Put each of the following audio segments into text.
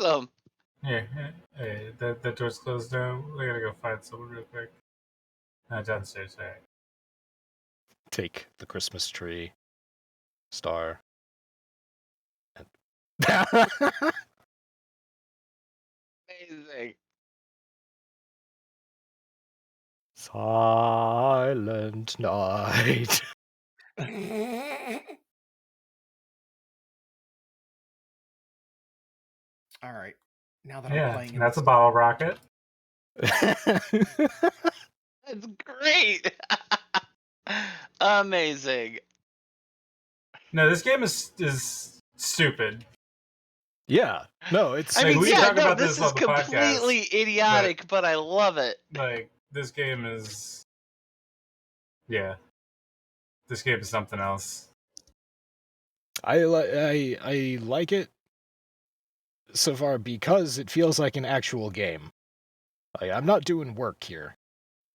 awesome. Hey, the door's closed now. We gotta go find someone real quick. Downstairs, alright. Take the Christmas tree, star. And... Amazing. Silent night. All right. Now that I'm playing, that's a bottle rocket. That's great. Amazing. No, this game is stupid. Yeah. No, it's. I mean, we yeah, talk no, about this this is on the podcast, completely idiotic, but I love it. Like, this game is... Yeah. This game is something else. I like it so far because it feels like an actual game. Like, I'm not doing work here.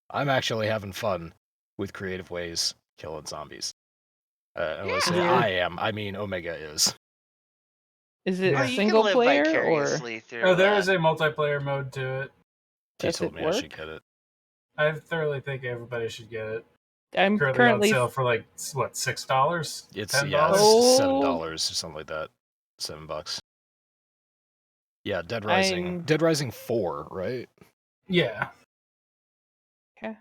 I'm actually having fun with creative ways killing zombies. And when I say I am, I mean Omega is. Is it Yeah. You can single live player or vicariously through Oh, there that. is a multiplayer mode to it. He does told it me I should work? get it. I thoroughly think everybody should get it. I'm Currently on sale for like, what, $6? It's $10? it's $7 or something like that. $7. Yeah, Dead Rising. Dead Rising 4, right? Yeah. Okay.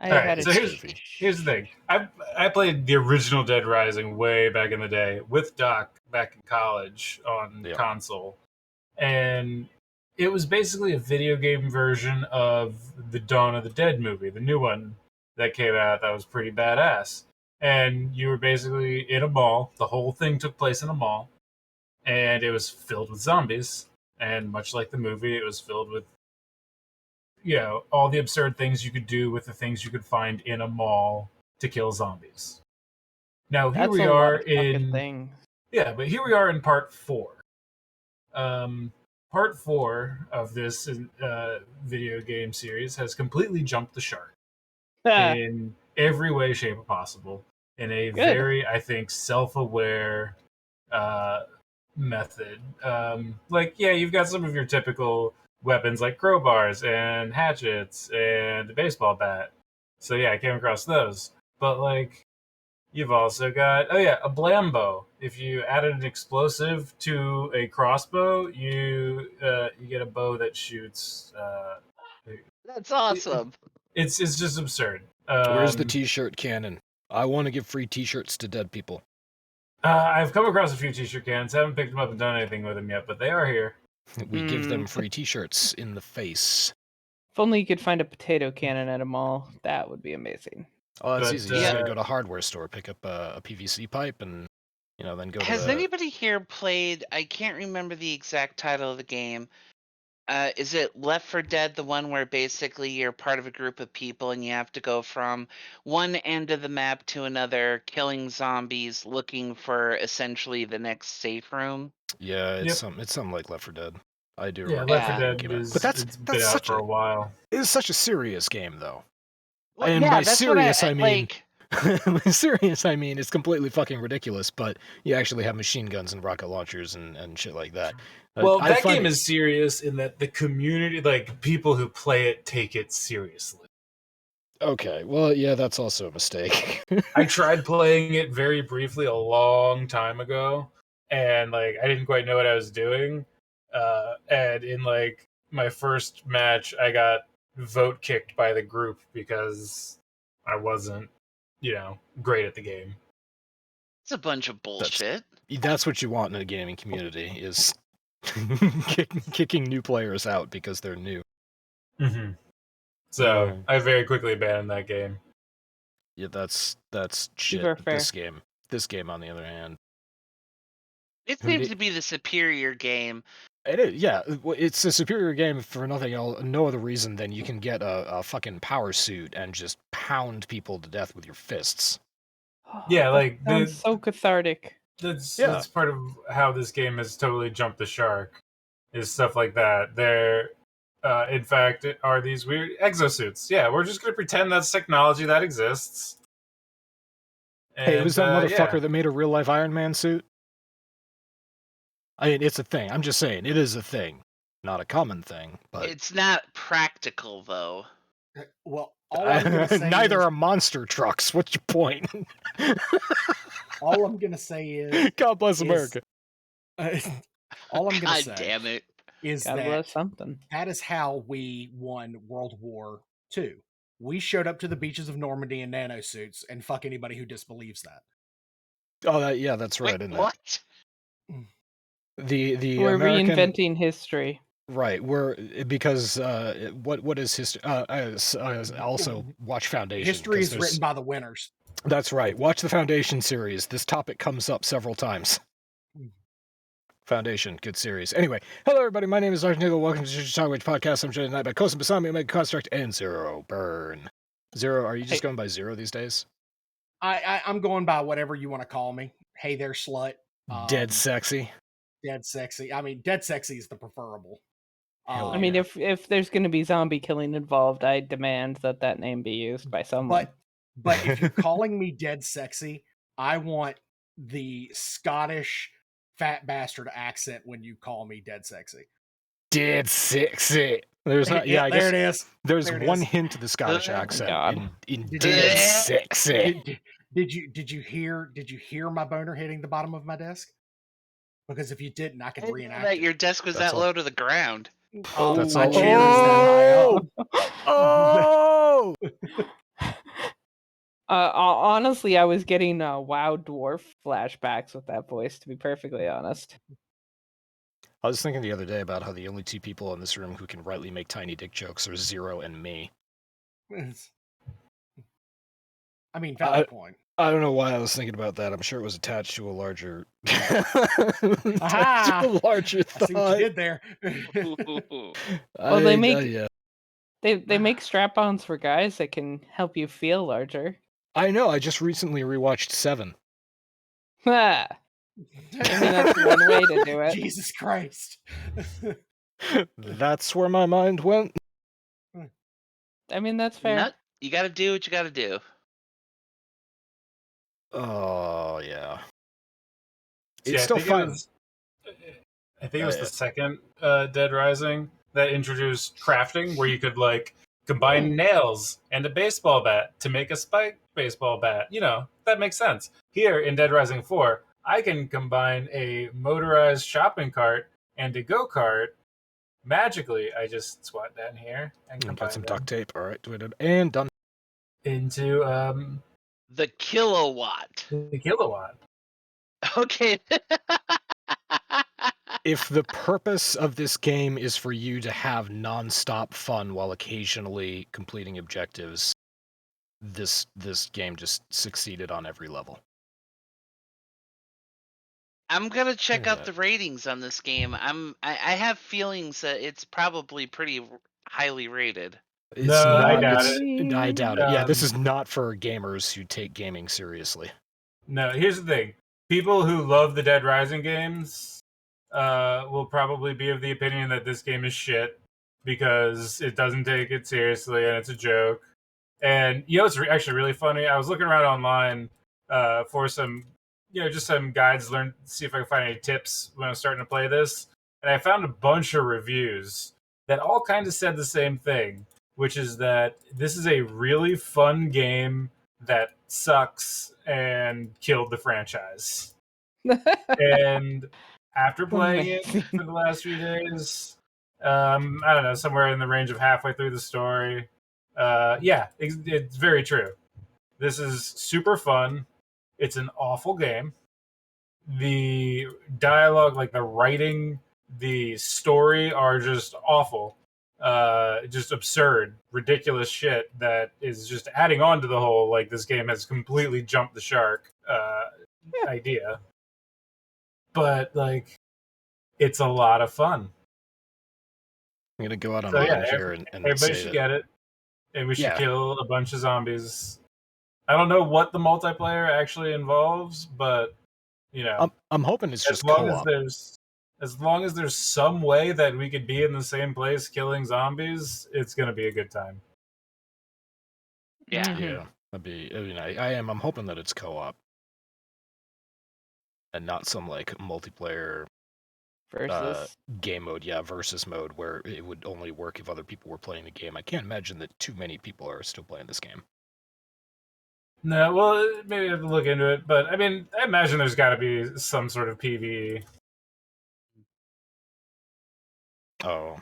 I All right, had so it. here's the thing. I played the original Dead Rising way back in the day with Doc back in college on console. And it was basically a video game version of the Dawn of the Dead movie, the new one that came out that was pretty badass. And you were basically in a mall. The whole thing took place in a mall. And it was filled with zombies. And much like the movie, it was filled with, you know, all the absurd things you could do with the things you could find in a mall to kill zombies. Now, here That's we a are lot of fucking in... things. Yeah, but here we are in part 4. Part 4 of this video game series has completely jumped the shark in every way, shape, possible. In a very, I think, self-aware method. Like, yeah, you've got some of your typical weapons like crowbars and hatchets and a baseball bat. So yeah, I came across those. But like, you've also got, a blambo. If you added an explosive to a crossbow, you get a bow that shoots. That's awesome. It's just absurd. Where's the t-shirt cannon? I want to give free t-shirts to dead people. I've come across a few t-shirt cans. Haven't picked them up and done anything with them yet, but they are here. We give them free t-shirts in the face. If only you could find a potato cannon at a mall, that would be amazing. Oh, that's But, easy. You just gotta go to a hardware store, pick up a PVC pipe, and then go. Has anybody here played? I can't remember the exact title of the game. Is it Left 4 Dead, the one where basically you're part of a group of people and you have to go from one end of the map to another, killing zombies, looking for essentially the next safe room? Yeah, it's something like Left 4 Dead. I do. Yeah, remember Left 4 that Dead game. is. But that's been out for a while. It's such a serious game, though. Well, and yeah, by that's serious, what I mean. By serious, I mean it's completely fucking ridiculous. But you actually have machine guns and rocket launchers and shit like that. Well, that game is serious in that the community, like people who play it, take it seriously. Okay, well, yeah, that's also a mistake. I tried playing it very briefly a long time ago, and like I didn't quite know what I was doing. And in like my first match, I got vote kicked by the group because I wasn't, great at the game. It's a bunch of bullshit. That's what you want in a gaming community, is kicking new players out because they're new. Mm-hmm. So I very quickly abandoned that game. Yeah, that's shit. This game, on the other hand, it seems to be the superior game. It is, yeah. It's a superior game for no other reason than you can get a fucking power suit and just pound people to death with your fists. Yeah, like sounds so cathartic. That's part of how this game has totally jumped the shark, is stuff like that. There, in fact, are these weird exosuits. Yeah, we're just gonna pretend that's technology that exists. And, hey, it was that motherfucker that made a real life Iron Man suit. I mean, it's a thing. I'm just saying, it is a thing. Not a common thing, but... It's not practical, though. Well, all I'm going to say neither is... are monster trucks. What's your point? all I'm going to say is... God bless America. All I'm going to say... God damn it. Is God that bless something. that is how we won World War II. We showed up to the beaches of Normandy in nanosuits and fuck anybody who disbelieves that. Oh, yeah, that's right. Wait, Isn't what? The We're American... reinventing history. Right, because what is history? I also watch Foundation. History is written by the winners. That's right. Watch the Foundation series. This topic comes up several times. Foundation, good series. Anyway, hello everybody. My name is DrNiggle. Welcome to the Church of Chonkwij Podcast. I'm joined tonight by Kosen, Masami, OmegaConstruct, and Zero Burn. Zero, are you just going by Zero these days? I'm going by whatever you want to call me. Hey there, slut. Dead sexy. Dead sexy. I mean, dead sexy is the preferable. I mean, if there's going to be zombie killing involved, I demand that name be used by someone. But if you're calling me dead sexy, I want the Scottish fat bastard accent when you call me dead sexy. Dead sexy. There's not. Yeah, I guess there it is. There's there one hint of the Scottish accent in Did dead sexy. Did you hear my boner hitting the bottom of my desk? Because if you didn't, I could reenact that it. your desk was that low to the ground. Oh, that's my all. chair is that high up. Oh! Honestly, I was getting WoW Dwarf flashbacks with that voice, to be perfectly honest. I was thinking the other day about how the only two people in this room who can rightly make tiny dick jokes are Zero and me. I mean, valid point. I don't know why I was thinking about that. I'm sure it was attached to a larger, Aha! larger thought. I see what you did there. Well, they make strap-ons for guys that can help you feel larger. I know. I just recently rewatched 7. I mean, that's one way to do it. Jesus Christ. That's where my mind went. I mean, that's fair. You gotta do what you gotta do. Oh, yeah. See, It's still fun. I think it was the second Dead Rising that introduced crafting, where you could, like, combine nails and a baseball bat to make a spiked baseball bat. You know, that makes sense. Here in Dead Rising 4, I can combine a motorized shopping cart and a go-kart. Magically, I just squat down here and got some duct tape. All right, do it, and done. Into the kilowatt. The kilowatt. Okay. If the purpose of this game is for you to have non-stop fun while occasionally completing objectives, this game just succeeded on every level. I'm gonna check out the ratings on this game. I have feelings that it's probably pretty highly rated. I doubt it. I doubt it. Yeah, this is not for gamers who take gaming seriously. No, here's the thing. People who love the Dead Rising games will probably be of the opinion that this game is shit because it doesn't take it seriously and it's a joke. And, you know, it's actually really funny. I was looking around online for some, just some guides to see if I can find any tips when I was starting to play this. And I found a bunch of reviews that all kind of said the same thing, which is that this is a really fun game that sucks and killed the franchise. And after playing it for the last few days, I don't know, somewhere in the range of halfway through the story, it's very true. This is super fun. It's an awful game. The dialogue, like the writing, the story are just awful. Just absurd, ridiculous shit that is just adding on to the whole, like, this game has completely jumped the shark idea. But, like, it's a lot of fun. I'm gonna go out on a limb here and everybody should get it. And we should kill a bunch of zombies. I don't know what the multiplayer actually involves, but, you know. I'm hoping it's just co-op. As long as there's some way that we could be in the same place killing zombies, it's going to be a good time. Yeah. Yeah. I'm hoping that it's co-op. And not some, like, multiplayer Versus game mode, yeah, versus mode, where it would only work if other people were playing the game. I can't imagine that too many people are still playing this game. No, well, maybe I have to look into it, but I mean, I imagine there's got to be some sort of PvE. Oh.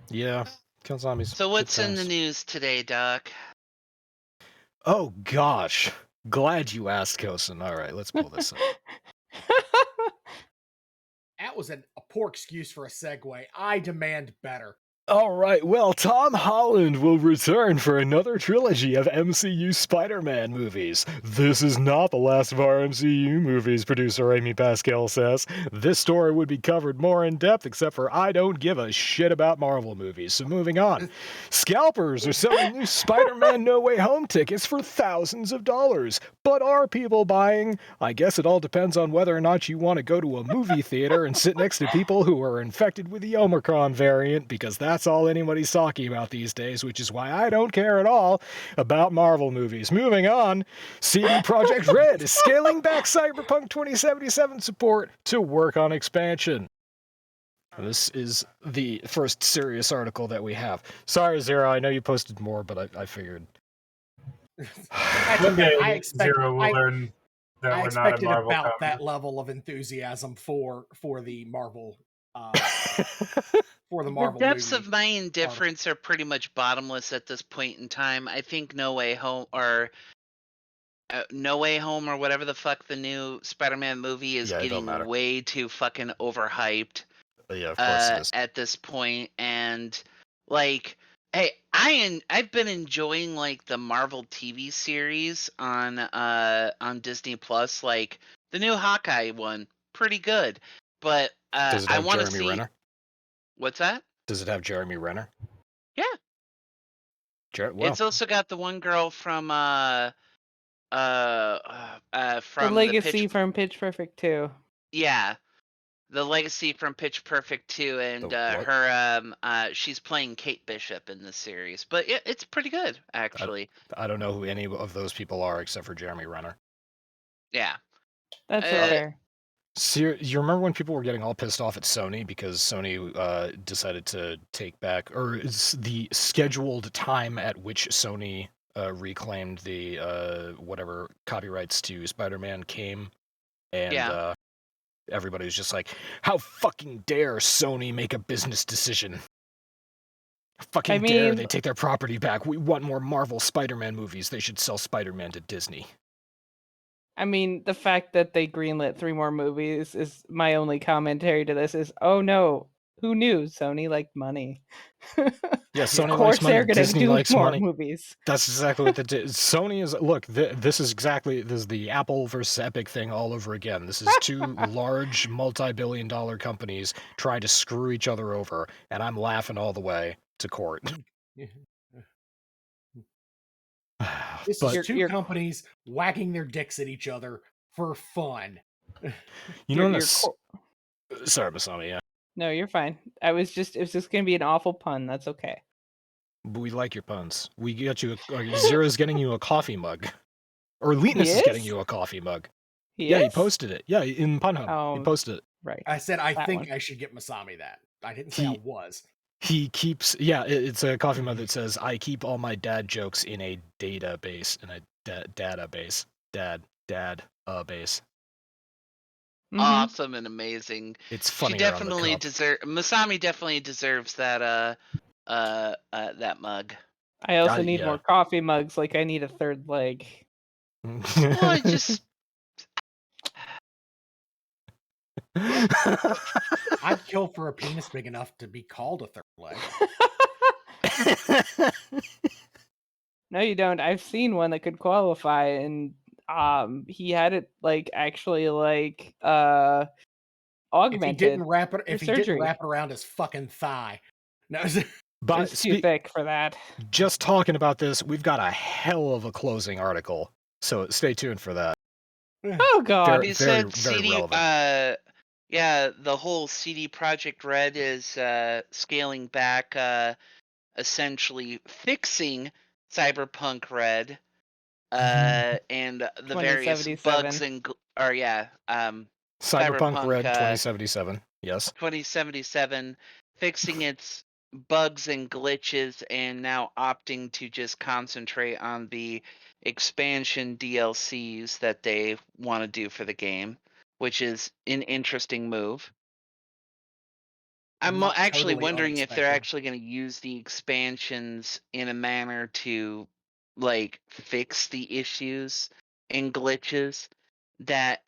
Yeah, kill zombies. So what's in the news today, Doc? Oh gosh, glad you asked, Kosen. All right, let's pull this up. That was a poor excuse for a segue. I demand better. All right, well, Tom Holland will return for another trilogy of MCU Spider-Man movies. This is not the last of our MCU movies, producer Amy Pascal says. This story would be covered more in depth, except for I don't give a shit about Marvel movies. So moving on. Scalpers are selling new Spider-Man No Way Home tickets for thousands of dollars. But are people buying? I guess it all depends on whether or not you want to go to a movie theater and sit next to people who are infected with the Omicron variant, because that's all anybody's talking about these days, which is why I don't care at all about Marvel movies. Moving on, CD Projekt Red is scaling back Cyberpunk 2077 support to work on expansion. This is the first serious article that we have. Sorry, Zero, I know you posted more, but I figured. One day, Zero will learn that I we're not a Marvel about cover. that level of enthusiasm for the Marvel for the Marvel. The depths movie of my indifference are pretty much bottomless at this point in time. I think No Way Home or whatever the fuck the new Spider-Man movie is getting way too fucking overhyped. Yeah, of course it is. At this point, and like, hey, I've been enjoying like the Marvel TV series on Disney Plus, like the new Hawkeye one, pretty good. But Does it have I want to Jeremy see. Renner? What's that? Does it have Jeremy Renner? Yeah. Well. It's also got the one girl from the Legacy from Pitch Perfect 2. Yeah. The Legacy from Pitch Perfect 2, and her she's playing Kate Bishop in this series. But it's pretty good, actually. I don't know who any of those people are except for Jeremy Renner. Yeah. That's fair. So you remember when people were getting all pissed off at Sony because Sony decided to take back, or the scheduled time at which Sony reclaimed the whatever copyrights to Spider-Man came, and everybody was just like, how fucking dare Sony make a business decision? Fucking dare they take their property back. We want more Marvel Spider-Man movies. They should sell Spider-Man to Disney. I mean, the fact that they greenlit 3 more movies is my only commentary to this is, oh no, who knew Sony liked money? Yeah, Sony likes money. Disney likes more money. Movies. That's exactly what Sony is. Look, this is the Apple versus Epic thing all over again. This is 2 large multi-billion-dollar companies trying to screw each other over, and I'm laughing all the way to court. This is 2 companies whacking their dicks at each other for fun. You know, sorry, Masami. Yeah. No, you're fine. It was just going to be an awful pun. That's okay. But we like your puns. We got you. Zero's getting you a coffee mug, or Linus is getting you a coffee mug. He posted it. Yeah, in Pun Hub, he posted it. Right. I said I think I should get Masami that. I didn't say I was. He keeps, it's a coffee mug that says, I keep all my dad jokes in a database, database. Mm-hmm. Awesome and amazing. It's funny. Masami definitely deserves that that mug. I also need more coffee mugs, like I need a 3rd leg. Well, I just I'd kill for a penis big enough to be called a 3rd leg. No, you don't. I've seen one that could qualify, and he had it actually augmented. If he didn't wrap it around his fucking thigh. No, but it's too thick for that. Just talking about this, we've got a hell of a closing article, so stay tuned for that. Oh god. He said CD relevant. The whole CD Projekt Red is scaling back, essentially fixing Cyberpunk Red, and the various bugs and Cyberpunk Red 2077. Yes. 2077, fixing its bugs and glitches, and now opting to just concentrate on the expansion DLCs that they want to do for the game, which is an interesting move. I'm Not actually totally wondering if they're unexpected. actually going to use the expansions in a manner to like fix the issues and glitches that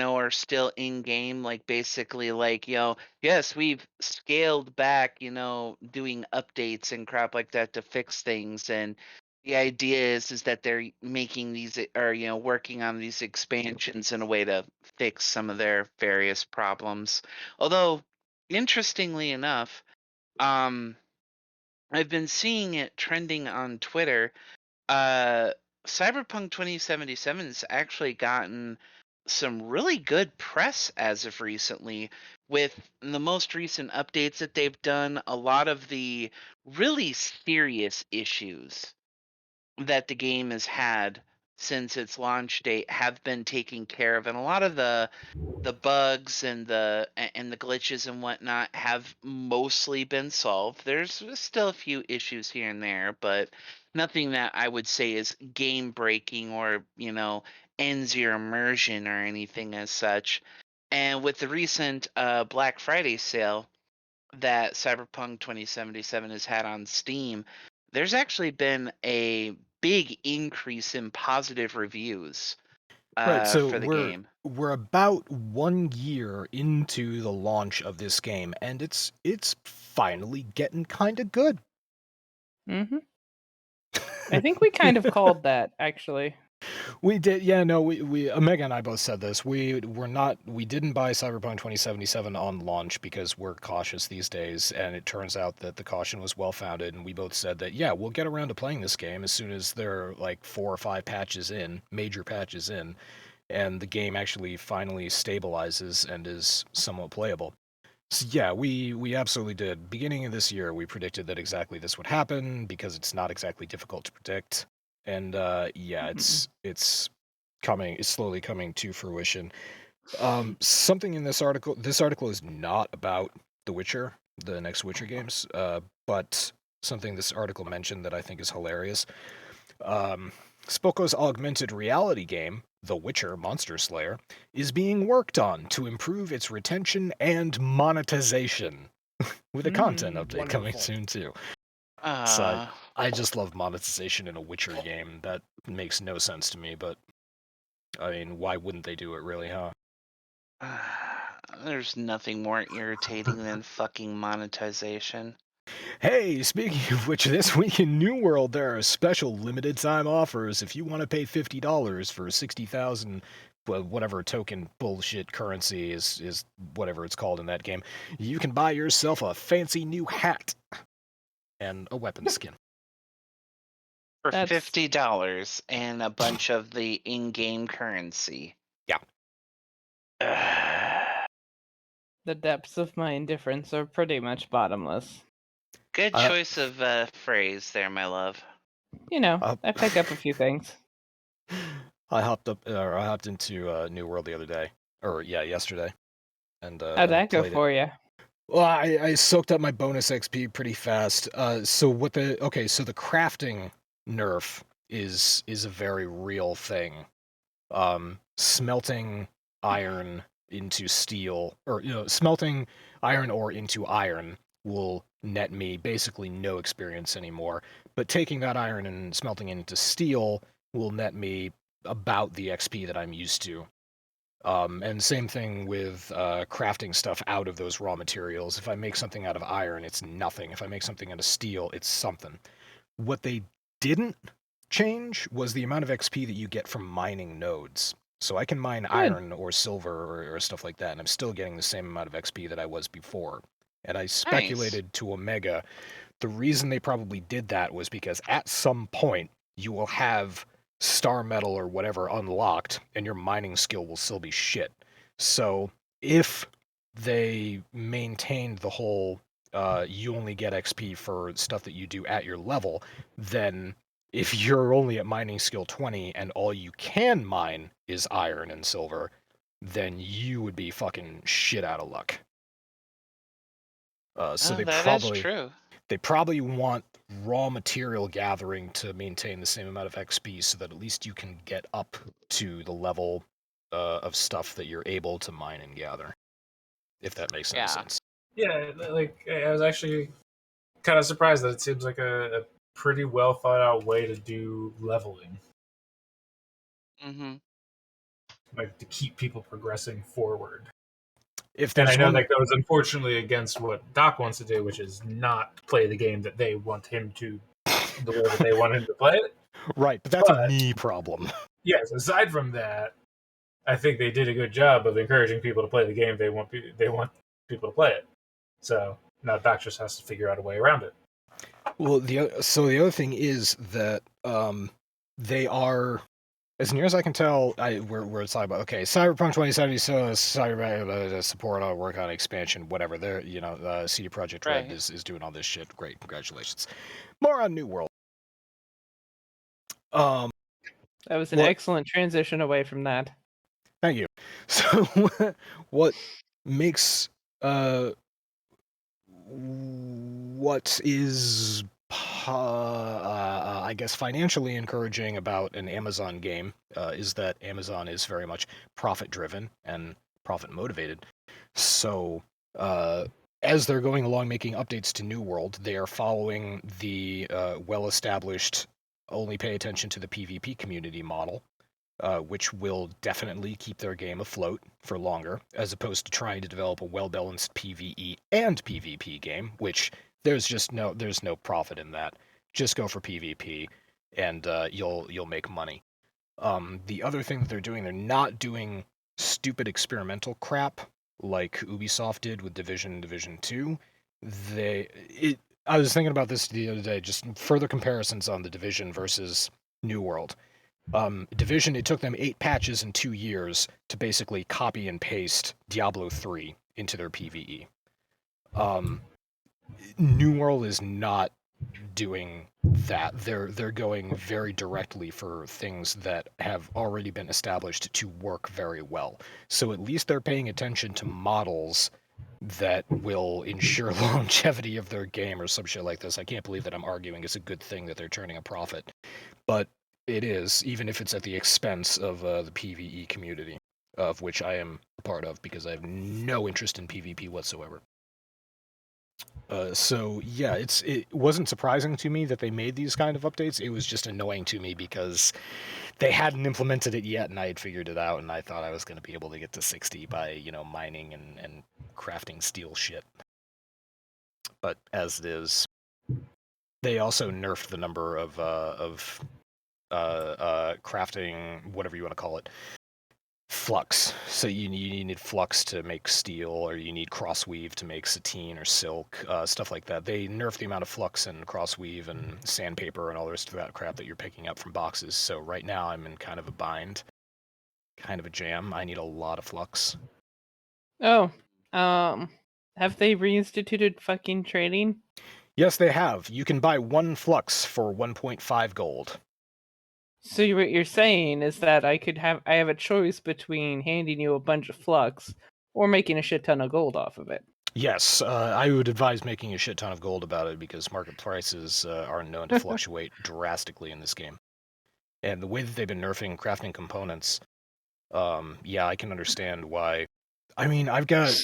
are still in game, like basically like yes, we've scaled back doing updates and crap like that to fix things, and the idea is that they're making these or working on these expansions in a way to fix some of their various problems. Although interestingly enough, I've been seeing it trending on Twitter. Cyberpunk 2077 has actually gotten some really good press as of recently, with the most recent updates that they've done. A lot of the really serious issues that the game has had since its launch date have been taken care of, and a lot of the bugs and the glitches and whatnot have mostly been solved. There's still a few issues here and there, but nothing that I would say is game breaking or ends your immersion or anything as such. And with the recent Black Friday sale that Cyberpunk 2077 has had on Steam, there's actually been a big increase in positive reviews Right, so for the game. we're about 1 year into the launch of this game, and it's finally getting kind of good. Mm-hmm. I think we kind of called that, actually. We did, yeah. No, we Omega and I both said this. We didn't buy Cyberpunk 2077 on launch because we're cautious these days, and it turns out that the caution was well founded. And we both said that we'll get around to playing this game as soon as there are like 4 or 5 major patches in, and the game actually finally stabilizes and is somewhat playable. So yeah, we absolutely did. Beginning of this year, we predicted that exactly this would happen because it's not exactly difficult to predict. And it's slowly coming to fruition. Something in this article is not about The Witcher, the next Witcher games, but something this article mentioned that I think is hilarious. Spoko's augmented reality game, The Witcher Monster Slayer, is being worked on to improve its retention and monetization, with a content update coming soon too. So I just love monetization in a Witcher game. That makes no sense to me, but I mean, why wouldn't they do it, really, huh? There's nothing more irritating than fucking monetization. Hey, speaking of which, this week in New World, there are special limited time offers. If you want to pay $50 for 60,000, whatever token bullshit currency is whatever it's called in that game, you can buy yourself a fancy new hat and a weapon skin. For $50 and a bunch of the in-game currency. Yeah. The depths of my indifference are pretty much bottomless. Good choice of phrase there, my love. I pick up a few things. I hopped into New World the other day, yesterday, and how'd that go for you? Well, I soaked up my bonus XP pretty fast. So the crafting nerf is a very real thing. Smelting iron into steel, or smelting iron ore into iron will net me basically no experience anymore. But taking that iron and smelting it into steel will net me about the XP that I'm used to. And same thing with crafting stuff out of those raw materials. If I make something out of iron, it's nothing. If I make something out of steel, it's something. What they didn't change was the amount of XP that you get from mining nodes. So I can mine iron or silver or stuff like that, and I'm still getting the same amount of XP that I was before. And I speculated to Omega, the reason they probably did that was because at some point you will have star metal or whatever unlocked, and your mining skill will still be shit. So if they maintained the whole you only get XP for stuff that you do at your level, then if you're only at mining skill 20 and all you can mine is iron and silver, then you would be fucking shit out of luck. So that is true. They probably want raw material gathering to maintain the same amount of XP, so that at least you can get up to the level of stuff that you're able to mine and gather. If that makes any sense. Yeah, like I was actually kind of surprised that it seems like a pretty well thought out way to do leveling. Mm-hmm. Like to keep people progressing forward. And I know that goes unfortunately against what Doc wants to do, which is not play the game that they want him to, the way that they want him to play it. Right, but that's a me problem. Yes, aside from that, I think they did a good job of encouraging people to play the game they want people to play it. So now Doc just has to figure out a way around it. Well, the other thing is that they are, as near as I can tell, we're talking about, okay, Cyberpunk 2077, support, work on expansion, whatever. They're, CD Projekt Red is doing all this shit. Great, congratulations. More on New World. That was an excellent transition away from that. Thank you. So, what makes what is I guess financially encouraging about an Amazon game is that Amazon is very much profit driven and profit motivated. So as they're going along making updates to New World, they are following the well-established only pay attention to the PvP community model, which will definitely keep their game afloat for longer, as opposed to trying to develop a well-balanced PvE and PvP game, which there's no profit in that. Just go for PvP, and you'll make money. The other thing that they're doing, they're not doing stupid experimental crap like Ubisoft did with Division 2. I was thinking about this the other day, just further comparisons on the Division versus New World. Division, it took them 8 patches in 2 years to basically copy and paste Diablo 3 into their PvE. New World is not doing that. They're going very directly for things that have already been established to work very well. So at least they're paying attention to models that will ensure longevity of their game or some shit like this. I can't believe that I'm arguing it's a good thing that they're turning a profit. But it is, even if it's at the expense of the PvE community, of which I am a part of because I have no interest in PvP whatsoever. So yeah, it wasn't surprising to me that they made these kind of updates. It was just annoying to me because they hadn't implemented it yet, and I had figured it out, and I thought I was going to be able to get to 60 by mining and crafting steel shit. But as it is, they also nerfed the number of crafting, whatever you want to call it, flux. So you need flux to make steel, or you need crossweave to make sateen or silk, stuff like that. They nerfed the amount of flux and crossweave and sandpaper and all the rest of that crap that you're picking up from boxes. So right now I'm in kind of a bind, kind of a jam. I need a lot of flux. Oh, have they reinstituted fucking trading? Yes, they have. You can buy 1 flux for 1.5 gold. So what you're saying is that I have a choice between handing you a bunch of flux or making a shit ton of gold off of it. Yes, I would advise making a shit ton of gold about it, because market prices are known to fluctuate drastically in this game. And the way that they've been nerfing crafting components, yeah, I can understand why. I mean, I've got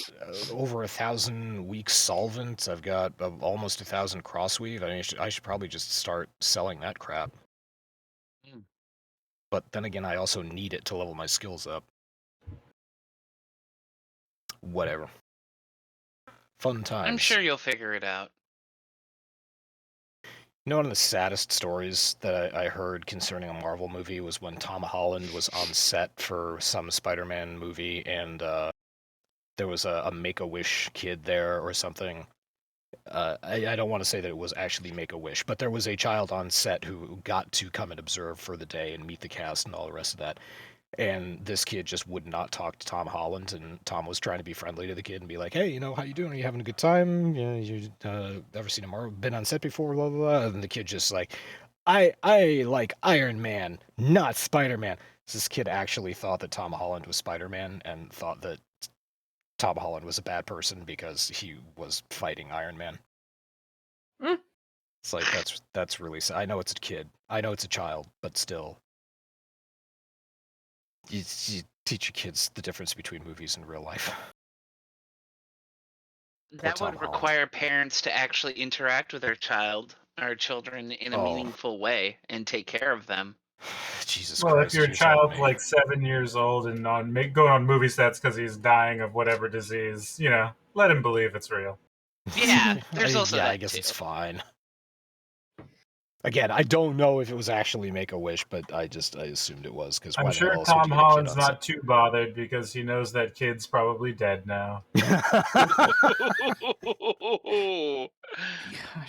over 1,000 weak solvent. I've got almost 1,000 crossweave. I mean, I should probably just start selling that crap. But then again, I also need it to level my skills up. Whatever. Fun times. I'm sure you'll figure it out. One of the saddest stories that I heard concerning a Marvel movie was when Tom Holland was on set for some Spider-Man movie, and there was a Make-A-Wish kid there or something. I don't want to say that it was actually Make-A-Wish, but there was a child on set who got to come and observe for the day and meet the cast and all the rest of that. And this kid just would not talk to Tom Holland, and Tom was trying to be friendly to the kid and be like, hey, how you doing? Are you having a good time? You ever seen a Marvel, been on set before? Blah, blah, blah. And the kid just like, I like Iron Man, not Spider-Man. This kid actually thought that Tom Holland was Spider-Man and thought that Tom Holland was a bad person because he was fighting Iron Man. It's like, that's really sad. I know it's a kid. I know it's a child, but still. You teach your kids the difference between movies and real life. That would require parents to actually interact with their children in a meaningful way and take care of them. Jesus well, Christ. if your child's like 7 years old and going on movie sets because he's dying of whatever disease, let him believe it's real. Yeah, there's also that I guess too. it's fine. Again, I don't know if it was actually Make-A-Wish, but I assumed it was, because I'm sure Tom Holland's not too bothered because he knows that kid's probably dead now.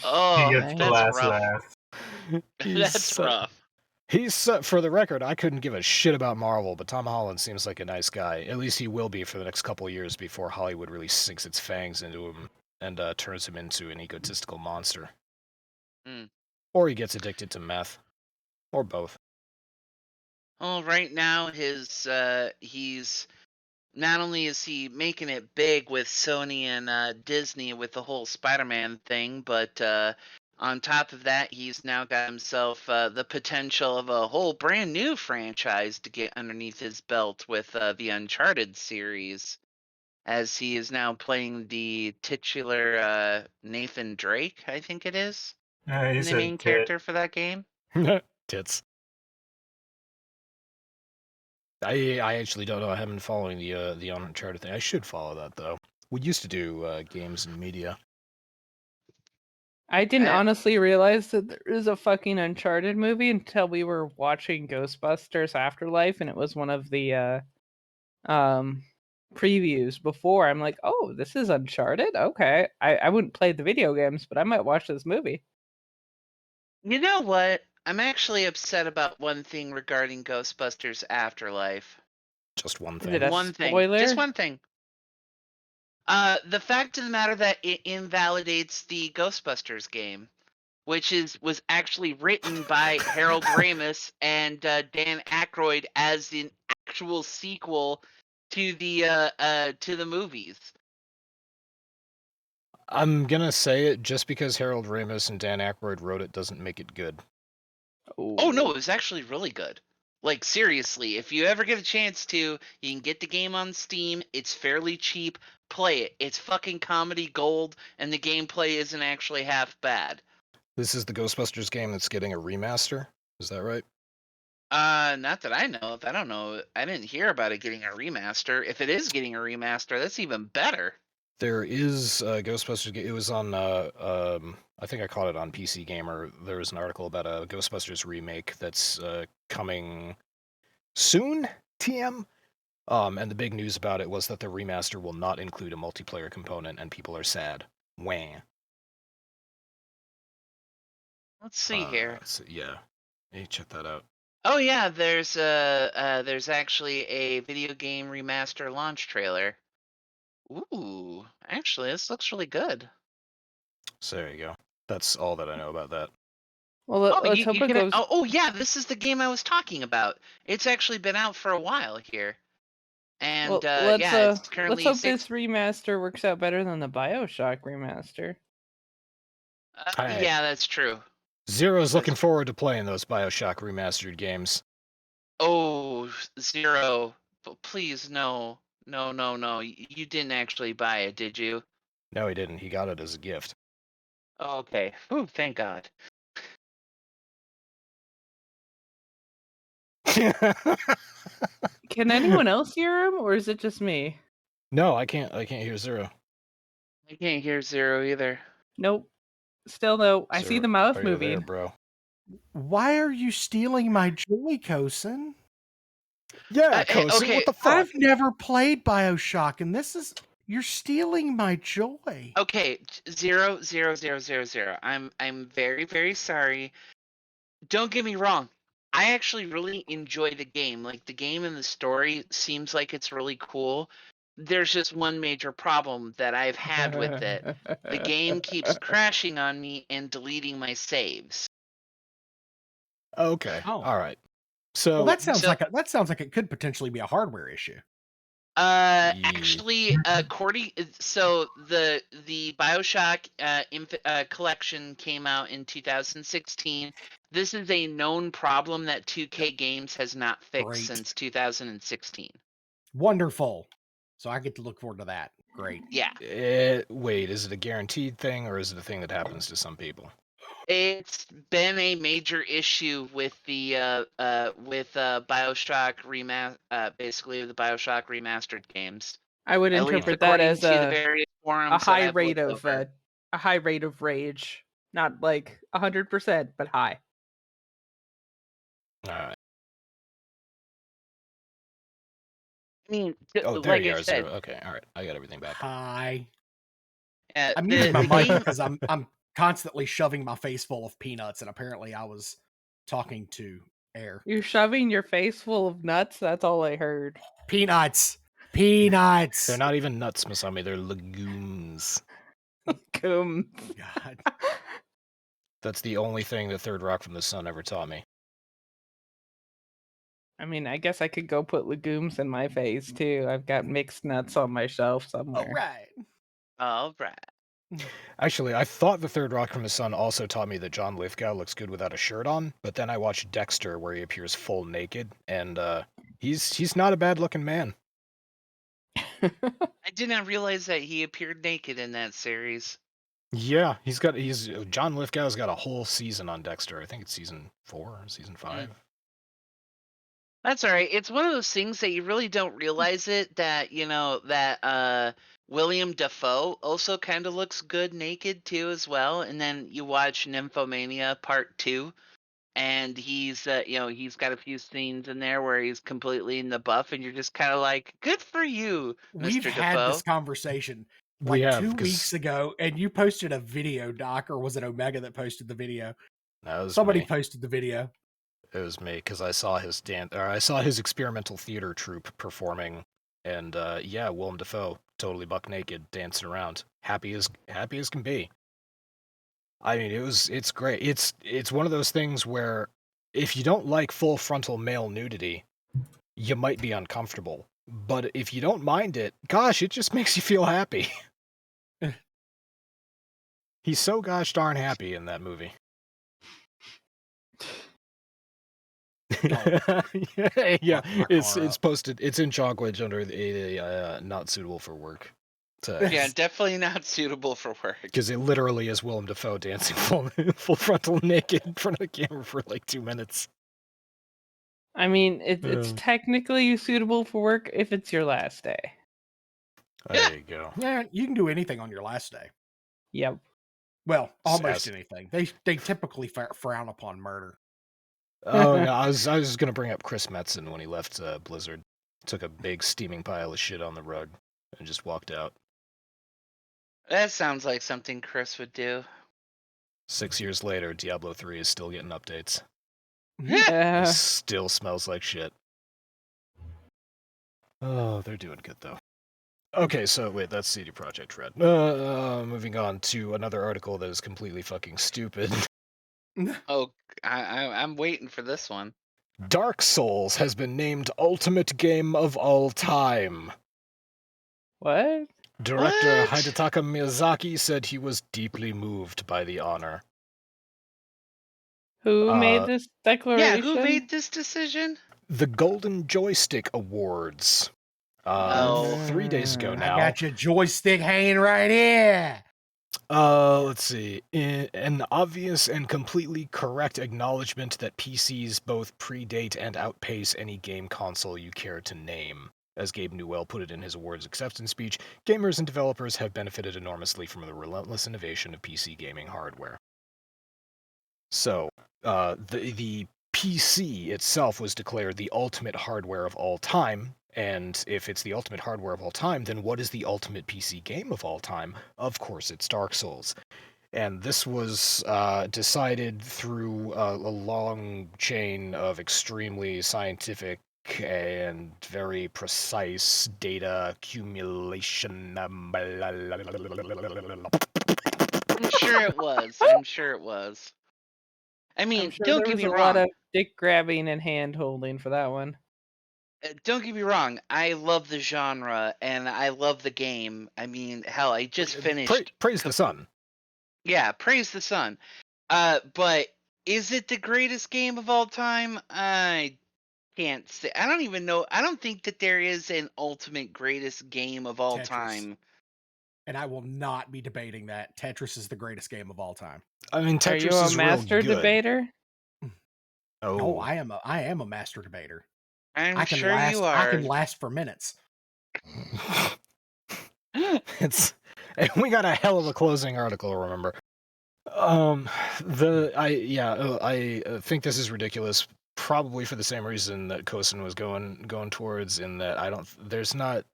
Oh, he gets the last laugh. That's rough. He's, for the record, I couldn't give a shit about Marvel, but Tom Holland seems like a nice guy. At least he will be for the next couple of years before Hollywood really sinks its fangs into him and turns him into an egotistical monster. Or he gets addicted to meth. Or both. Well, right now he's not only is he making it big with Sony and Disney with the whole Spider-Man thing, but on top of that, he's now got himself the potential of a whole brand new franchise to get underneath his belt with the Uncharted series, as he is now playing the titular Nathan Drake, I think it is, the main character for that game. Tits. I actually don't know. I haven't been following the Uncharted thing. I should follow that, though. We used to do games and media. I didn't honestly realize that there is a fucking Uncharted movie until we were watching Ghostbusters Afterlife, and it was one of the previews before. I'm like, oh, this is Uncharted? Okay. I wouldn't play the video games, but I might watch this movie. You know what? I'm actually upset about one thing regarding Ghostbusters Afterlife. Just one thing. Is it a spoiler? Just one thing. The fact of the matter that it invalidates the Ghostbusters game, which was actually written by Harold Ramis and Dan Aykroyd as an actual sequel to the movies. I'm gonna say it, just because Harold Ramis and Dan Aykroyd wrote it doesn't make it good. Oh no, it was actually really good. Like, seriously, if you ever get a chance to, you can get the game on Steam. It's fairly cheap. Play it. It's fucking comedy gold, and the gameplay isn't actually half bad. This is the Ghostbusters game that's getting a remaster? Is that right? Not that I know of. I don't know. I didn't hear about it getting a remaster. If it is getting a remaster, that's even better. There is a Ghostbusters. It was on. I think I caught it on PC Gamer. There was an article about a Ghostbusters remake that's coming soon. TM. And the big news about it was that the remaster will not include a multiplayer component, and people are sad. Wah. Let's see here. Yeah, hey, check that out. Oh yeah, there's actually a video game remaster launch trailer. Ooh, actually, this looks really good. So there you go. That's all that I know about that. Well, let's hope it goes. Oh yeah, this is the game I was talking about. It's actually been out for a while here, and it's currently. Let's hope this remaster works out better than the BioShock remaster. Yeah, that's true. Zero's looking forward to playing those BioShock remastered games. Oh, Zero, please no. No. You didn't actually buy it, did you? No, he didn't. He got it as a gift. Oh, okay. Ooh, thank God. Can anyone else hear him, or is it just me? No, I can't hear Zero. I can't hear Zero either. Nope. Still no. I see the mouth are moving. you there, bro? Why are you stealing my joy, Kosen? Yeah, Kosen, okay. what the fuck? I've never played BioShock, and you're stealing my joy. Okay, 0. I'm very, very sorry. Don't get me wrong. I actually really enjoy the game. Like, the game and the story seems like it's really cool. There's just one major problem that I've had with it. The game keeps crashing on me and deleting my saves. Okay. All right. So Well, that sounds So- like it could potentially be a hardware issue. Actually, according so the BioShock collection came out in 2016. This is a known problem that 2K Games has not fixed Great. since 2016. Wonderful. So I get to look forward to that. Great. Yeah, wait, is it a guaranteed thing or is it a thing that happens to some people? it's been a major issue with the BioShock basically the BioShock remastered games. I would At least interpret that according as to the various forums a that high I've rate looked of over. a high rate of rage, not like 100%, but high. All right. I mean, Oh, there like you I are. said, Zero. Okay, all right. I got everything back. Hi. the, I'm muting my the mic game, because I'm constantly shoving my face full of peanuts, and apparently I was talking to air. You're shoving your face full of nuts? That's all I heard. Peanuts. Peanuts. They're not even nuts, Masami. They're legumes. Come. God. That's the only thing the Third Rock from the Sun ever taught me. I mean, I guess I could go put legumes in my face too. I've got mixed nuts on my shelf somewhere. All right. all right. Actually, I thought the Third Rock from the Sun also taught me that John Lithgow looks good without a shirt on, but then I watched Dexter where he appears full naked, and he's not a bad-looking man. I did not realize that he appeared naked in that series. Yeah, John Lithgow's got a whole season on Dexter. I think it's season 4 or season 5. That's all right. It's one of those things that you really don't realize it that that William Dafoe also kind of looks good naked too as well. And then you watch Nymphomania Part 2, and he's he's got a few scenes in there where he's completely in the buff, and you're just kind of like, good for you, We've Mr. had Dafoe. this conversation We like have, 2 'cause weeks ago, and you posted a video, Doc, or was it Omega that posted the video? that was Somebody me. posted the video. It was me because I saw his experimental theater troupe performing, and yeah, Willem Dafoe totally buck naked, dancing around, happy as can be. I mean, it's great. It's one of those things where if you don't like full frontal male nudity, you might be uncomfortable. But if you don't mind it, gosh, it just makes you feel happy. He's so gosh darn happy in that movie. Yeah, it's posted. It's in Chonkwij under a not suitable for work. Yeah, definitely not suitable for work. Because it literally is Willem Dafoe dancing full frontal naked in front of the camera for like 2 minutes. I mean, it's technically suitable for work if it's your last day. There you go. Yeah, you can do anything on your last day. Yep. Well, almost Sass. anything. They typically frown upon murder. Oh yeah, I was gonna bring up Chris Metzen when he left Blizzard. Took a big steaming pile of shit on the rug and just walked out. That sounds like something Chris would do. 6 years later, Diablo 3 is still getting updates. Yeah. It still smells like shit. Oh, they're doing good though. Okay, so wait, that's CD Projekt Red. Moving on to another article that is completely fucking stupid. Oh, I'm waiting for this one. Dark Souls has been named Ultimate Game of All Time. What? Director What? Hidetaka Miyazaki said he was deeply moved by the honor. Who made this declaration? Yeah, who made this decision? The Golden Joystick Awards. Oh. 3 days ago now. I got your joystick hanging right here. Let's see. An obvious and completely correct acknowledgement that PCs both predate and outpace any game console you care to name. As Gabe Newell put it in his awards acceptance speech, gamers and developers have benefited enormously from the relentless innovation of PC gaming hardware. So, the PC itself was declared the ultimate hardware of all time, and if it's the ultimate hardware of all time, then what is the ultimate PC game of all time? Of course, it's Dark Souls. And this was decided through a long chain of extremely scientific and very precise data accumulation. I'm sure it was. I'm sure it was. I I'm mean, sure don't there get was me a wrong. lot of stick grabbing and hand holding for that one. Don't get me wrong, I love the genre and I love the game. I mean, hell, I just finished. Praise the sun. Yeah, praise the sun. But is it the greatest game of all time? I can't say. I don't even know. I don't think that there is an ultimate greatest game of all Tetris. time. And I will not be debating that. Tetris is the greatest game of all time. I mean, Tetris Are you a is real master good. debater? Oh, I am a master debater. I'm sure you are. I can last for minutes. We got a hell of a closing article, remember? I think this is ridiculous. Probably for the same reason that Kosen was going towards, in that there's not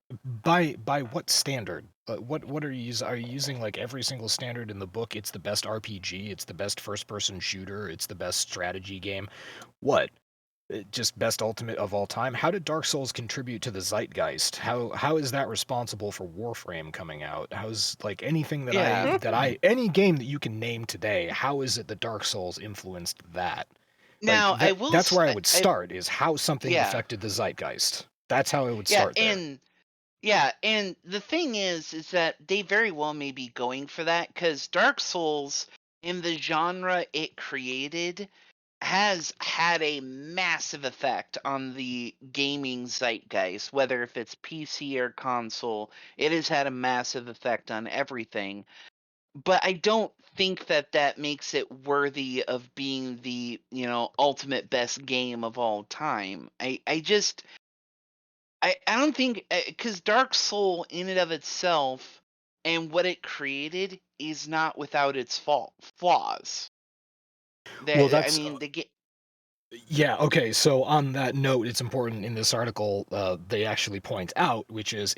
by what standard? What are you using? Are you using like every single standard in the book? It's the best RPG. It's the best first-person shooter. It's the best strategy game. What? Just best ultimate of all time? How did Dark Souls contribute to the zeitgeist? How is that responsible for Warframe coming out? How's like anything that any game that you can name today? How is it that Dark Souls influenced that? Now, like, that's where I would start, is how something affected the zeitgeist. That's how I would start there. And the thing is that they very well may be going for that, because Dark Souls, in the genre it created, has had a massive effect on the gaming zeitgeist, whether if it's PC or console. It has had a massive effect on everything. But I don't think that makes it worthy of being the, ultimate best game of all time. I don't think, because Dark Soul in and of itself and what it created is not without its flaws. Yeah, okay, so on that note, it's important in this article, they actually point out, which is,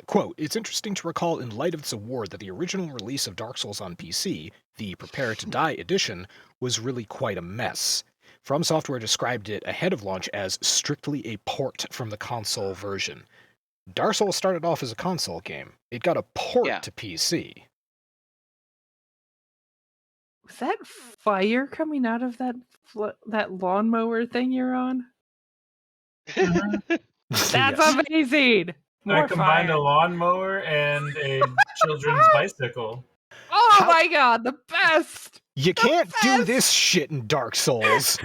quote, "It's interesting to recall in light of this award that the original release of Dark Souls on PC, the Prepare to Die edition, was really quite a mess. From Software described it ahead of launch as strictly a port from the console version. Dark Souls started off as a console game. It got a port to PC." Was that fire coming out of that lawnmower thing you're on? That's amazing! I combined a lawnmower and a children's bicycle. Oh my god, the best! You can't do this shit in Dark Souls.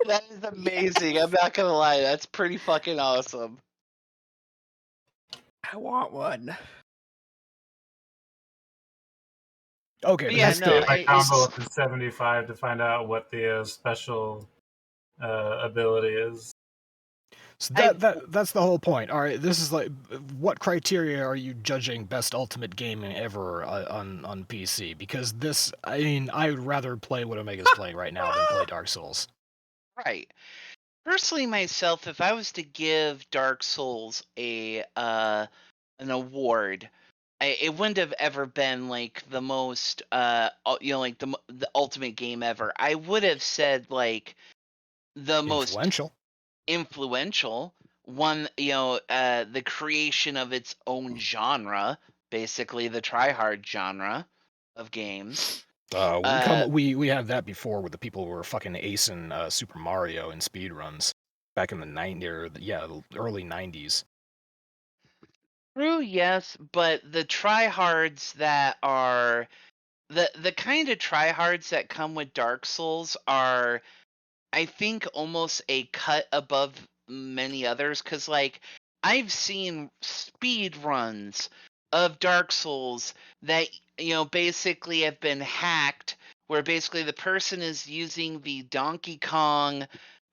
That is amazing. I'm not gonna lie, that's pretty fucking awesome. I want one. Okay, I combo up to 75 to find out what the special ability is. So that's the whole point. All right, this is like, what criteria are you judging best ultimate game ever on PC? Because this, I mean, I would rather play what Omega's playing right now than play Dark Souls. Right. Personally, myself, if I was to give Dark Souls an award, it wouldn't have ever been like the most, like the ultimate game ever. I would have said like the most influential one, the creation of its own genre, basically the try-hard genre of games. We had that before with the people who were fucking acing Super Mario in speedruns back in the early 90s. True, yes, but the tryhards that are the kind of tryhards that come with Dark Souls are, I think, almost a cut above many others, because like I've seen speed runs of Dark Souls that basically have been hacked, where basically the person is using the Donkey Kong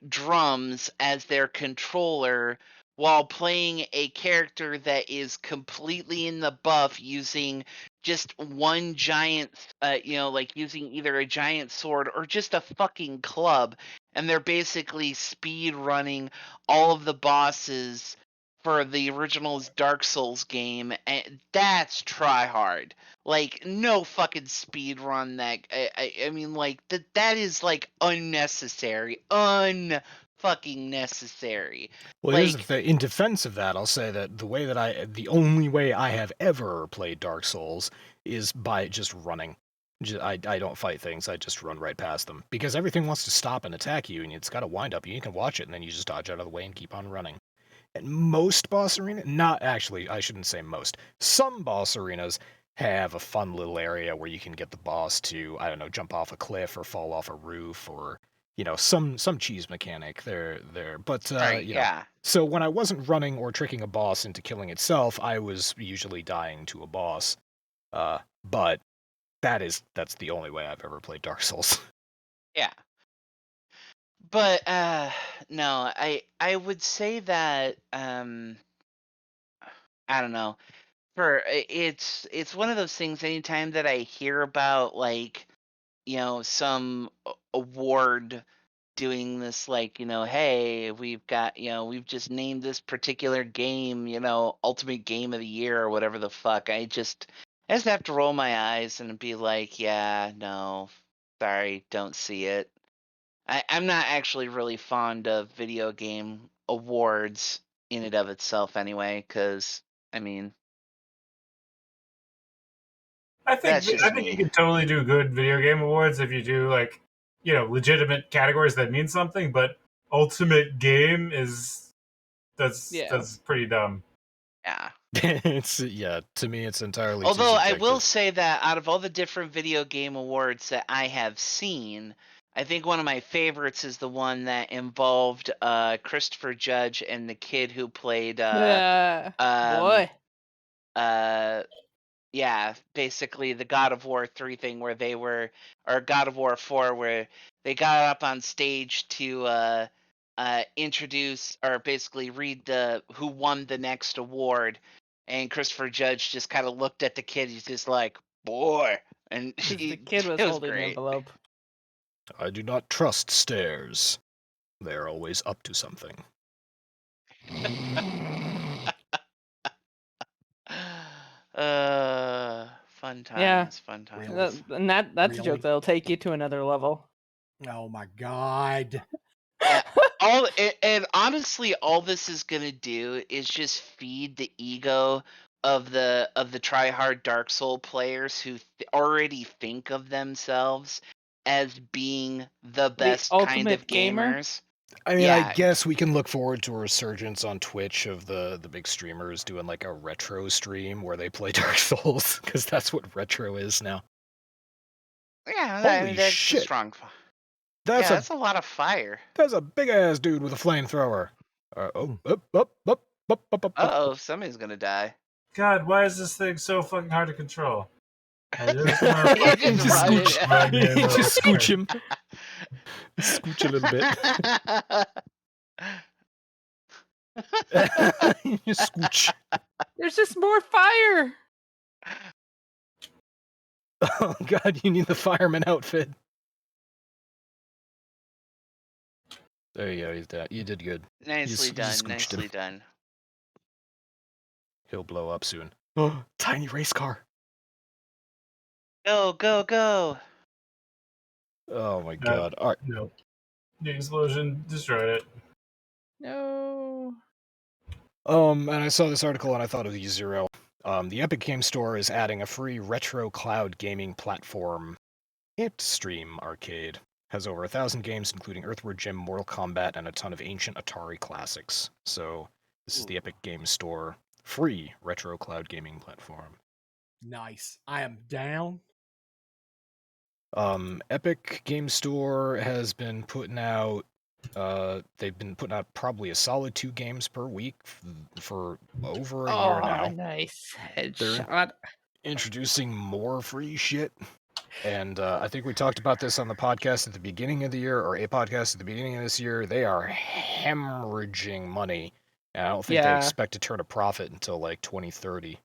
drums as their controller while playing a character that is completely in the buff, using just one giant, like using either a giant sword or just a fucking club, and they're basically speed running all of the bosses for the original Dark Souls game, and that's try hard. Like, no fucking speed run that I mean, like that is like unnecessary, fucking necessary. Well, here's the thing. In defense of that, I'll say that the only way I have ever played Dark Souls is by just running. I don't fight things. I just run right past them because everything wants to stop and attack you, and it's got a wind up. You can watch it, and then you just dodge out of the way and keep on running. And most boss arenas, not actually, I shouldn't say most. Some boss arenas have a fun little area where you can get the boss to, I don't know, jump off a cliff or fall off a roof or, some cheese mechanic there. But, yeah. So when I wasn't running or tricking a boss into killing itself, I was usually dying to a boss. But that's the only way I've ever played Dark Souls. Yeah. But no, I would say that I don't know. It's one of those things. Anytime that I hear about some award doing this, hey, we've got we've just named this particular game ultimate game of the year or whatever the fuck. I just have to roll my eyes and be like, yeah, no, sorry, don't see it. I'm not actually really fond of video game awards in and of itself anyway, because, I mean, I think you can totally do good video game awards if you do legitimate categories that mean something, but ultimate game that's pretty dumb. Yeah. To me it's entirely Although too I will subjective. say that out of all the different video game awards that I have seen, I think one of my favorites is the one that involved Christopher Judge and the kid who played boy. Yeah, basically the God of War 3 thing or God of War 4 where they got up on stage to introduce or basically read who won the next award, and Christopher Judge just kind of looked at the kid. He's just like, boy, and the kid was holding the envelope. I do not trust stairs. They're always up to something. Fun times. Yeah. Fun times. Really? And that's a joke that'll take you to another level. Oh my god. Yeah, and honestly, all this is gonna do is just feed the ego of the try-hard Dark Soul players who already think of themselves as being the best kind ultimate of gamer? gamers. I mean, Yeah. I guess we can look forward to a resurgence on Twitch of the big streamers doing like a retro stream where they play Dark Souls, because that's what retro is now. Yeah, Holy that's shit. strong. That's a lot of fire. That's a big ass dude with a flamethrower. Uh-oh, somebody's gonna die. God, why is this thing so fucking hard to control? I just just scooch him. Scooch a little bit. You scooch. There's just more fire. Oh god, you need the fireman outfit. There you go, he's dead. You did good. Nicely done. He'll blow up soon. Oh, tiny race car. Go, go, go. Oh my god. All right. No. The explosion destroyed it. No. And I saw this article and I thought of U0. The Epic Game Store is adding a free retro cloud gaming platform. Stream Arcade has over 1,000 games, including Earthward Jim, Mortal Kombat, and a ton of ancient Atari classics. So this is the Epic Game Store free retro cloud gaming platform. Nice. I am down. Epic Game Store has been putting out. They've been putting out probably a solid 2 games per week for over a year now. Nice They're headshot. introducing more free shit. And I think we talked about this on the podcast at the beginning of the year, or a podcast at the beginning of this year. They are hemorrhaging money. And I don't think they expect to turn a profit until like 2030.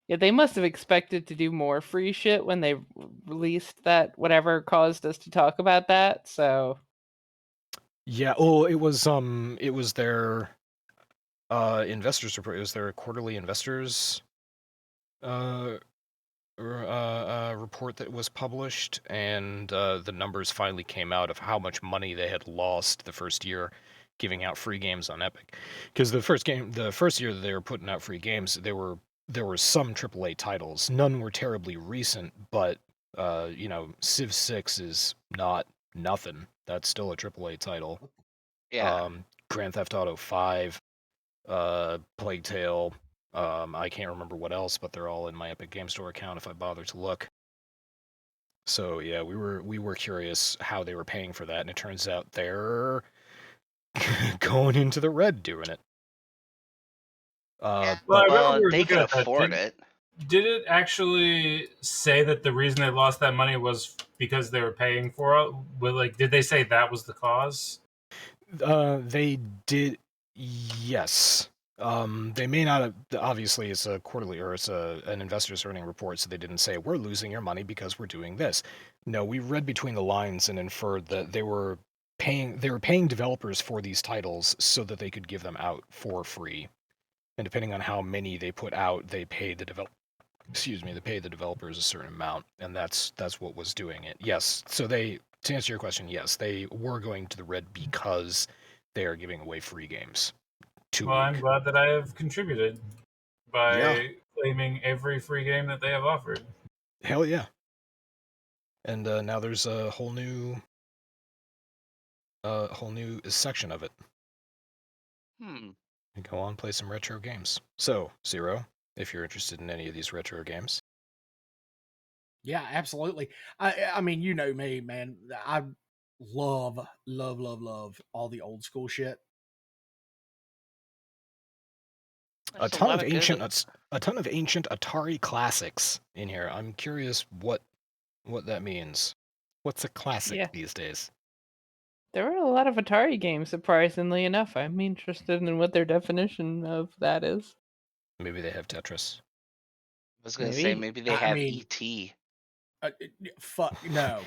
Yeah, they must have expected to do more free shit when they released that, whatever caused us to talk about that, so... Yeah, it was their investors report. It was their quarterly investors report that was published, and the numbers finally came out of how much money they had lost the first year giving out free games on Epic. Because the first year that they were putting out free games, there were some AAA titles. None were terribly recent, but Civ 6 is not nothing. That's still a AAA title. Yeah. Grand Theft Auto 5, Plague Tale. I can't remember what else, but they're all in my Epic Game Store account if I bother to look. So yeah, we were curious how they were paying for that, and it turns out they're going into the red doing it. Well, they could afford it. Did it actually say that the reason they lost that money was because they were paying for it? Like, did they say that was the cause? They did, yes. They may not have, obviously it's a quarterly, or it's an investor's earning report, so they didn't say, we're losing your money because we're doing this. No, we read between the lines and inferred that they were paying developers for these titles so that they could give them out for free. And depending on how many they put out, they pay the developers a certain amount, and that's what was doing it. Yes, so to answer your question, yes, they were going to the red because they are giving away free games. I'm glad that I have contributed by claiming every free game that they have offered. Hell yeah. And now there's a whole new section of it. You go on, play some retro games. So, Zero, if you're interested in any of these retro games. Yeah, absolutely. I mean, you know me, man. I love all the old school shit. A ton of ancient Atari classics in here. I'm curious what that means. What's a classic these days? There were a lot of Atari games, surprisingly enough. I'm interested in what their definition of that is. Maybe they have Tetris. I was going to say, maybe they have E.T. Fuck, no.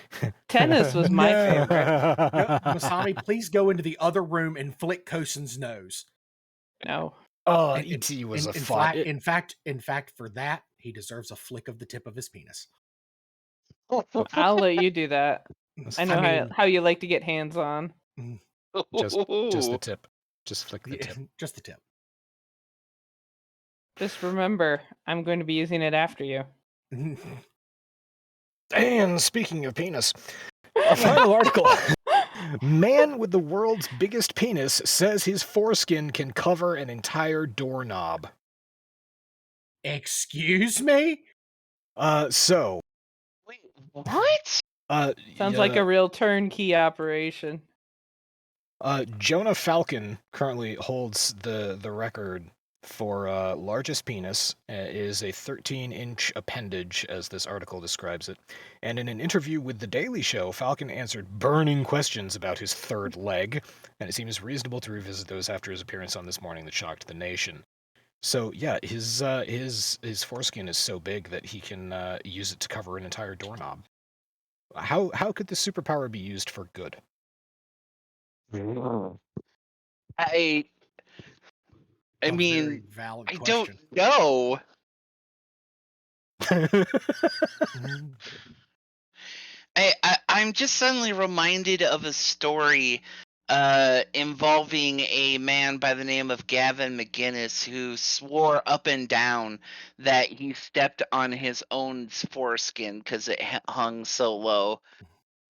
Tennis was my favorite. Masami, please go into the other room and flick Kosen's nose. No. Oh, E.T. was a fun. In fact, for that, he deserves a flick of the tip of his penis. I'll let you do that. I know how you like to get hands on. Just the tip. Just flick the tip. Just the tip. Just remember, I'm going to be using it after you. And speaking of penis, a final article. Man with the world's biggest penis says his foreskin can cover an entire doorknob. Excuse me? So. Wait, what? Sounds like a real turnkey operation. Jonah Falcon currently holds the record for largest penis. Is a 13-inch appendage, as this article describes it. And in an interview with The Daily Show, Falcon answered burning questions about his third leg, and it seems reasonable to revisit those after his appearance on This Morning that shocked the nation. So yeah, his foreskin is so big that he can use it to cover an entire doorknob. How could this superpower be used for good? I mean, valid I question. don't know. I'm just suddenly reminded of a story involving a man by the name of Gavin McGinnis who swore up and down that he stepped on his own foreskin because it hung so low.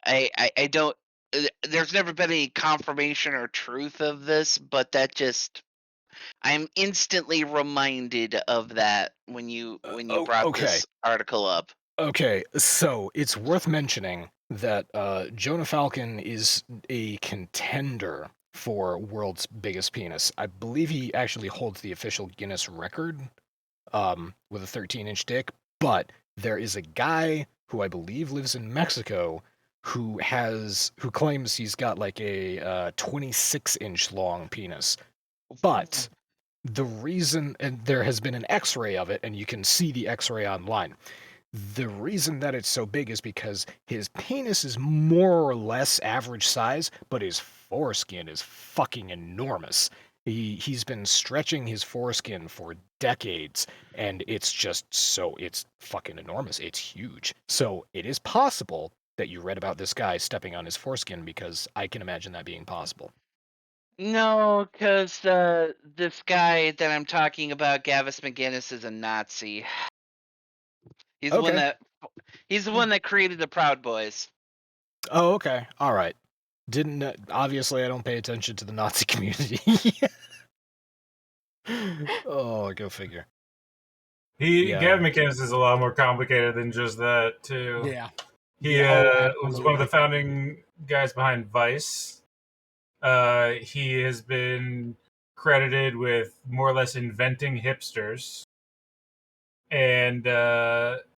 I don't. There's never been any confirmation or truth of this, but that just. I'm instantly reminded of that when you brought this article up. Okay, so it's worth mentioning that Jonah Falcon is a contender for world's biggest penis. I believe he actually holds the official Guinness record with a 13-inch dick, but there is a guy who I believe lives in Mexico who claims he's got like a 26-inch long penis. But the reason, and there has been an X-ray of it, and you can see the X-ray online. The reason that it's so big is because his penis is more or less average size, but his foreskin is fucking enormous. He's been stretching his foreskin for decades, and it's fucking enormous. It's huge. So it is possible that you read about this guy stepping on his foreskin, because I can imagine that being possible. No, because this guy that I'm talking about, Gavin McGinnis, is a Nazi. He's the one that He's the one that created the Proud Boys. Oh, okay. All right. Didn't obviously I don't pay attention to the Nazi community. Oh, go figure. Gavin McInnes is a lot more complicated than just that too. Yeah. He was one of the founding guys behind Vice. He has been credited with more or less inventing hipsters. And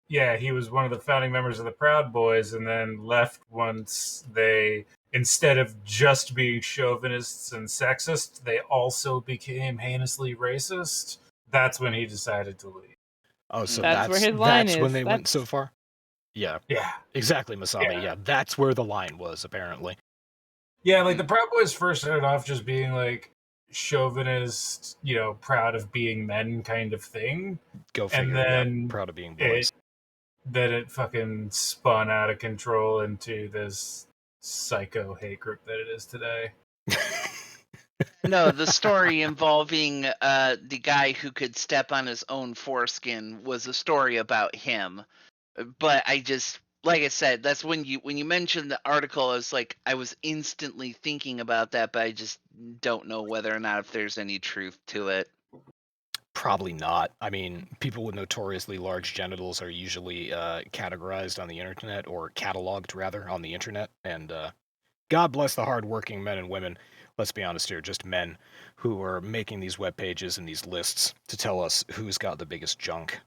he was one of the founding members of the Proud Boys and then left once they, instead of just being chauvinists and sexist, they also became heinously racist. That's when he decided to leave. Oh, so That's where his line is. When they went so far? Yeah. Yeah. Exactly, Masami. Yeah, that's where the line was, apparently. Yeah, like the Proud Boys first started off just being like chauvinist, proud of being men kind of thing. Go figure. And then proud of being boys. Then it fucking spun out of control into this psycho hate group that it is today. No, the story involving the guy who could step on his own foreskin was a story about him. But like I said, that's when you mentioned the article, I was instantly thinking about that, but I just don't know whether or not if there's any truth to it. Probably not. I mean, people with notoriously large genitals are usually categorized on the internet, or cataloged rather on the internet, and God bless the hardworking men and women, let's be honest here, just men, who are making these web pages and these lists to tell us who's got the biggest junk.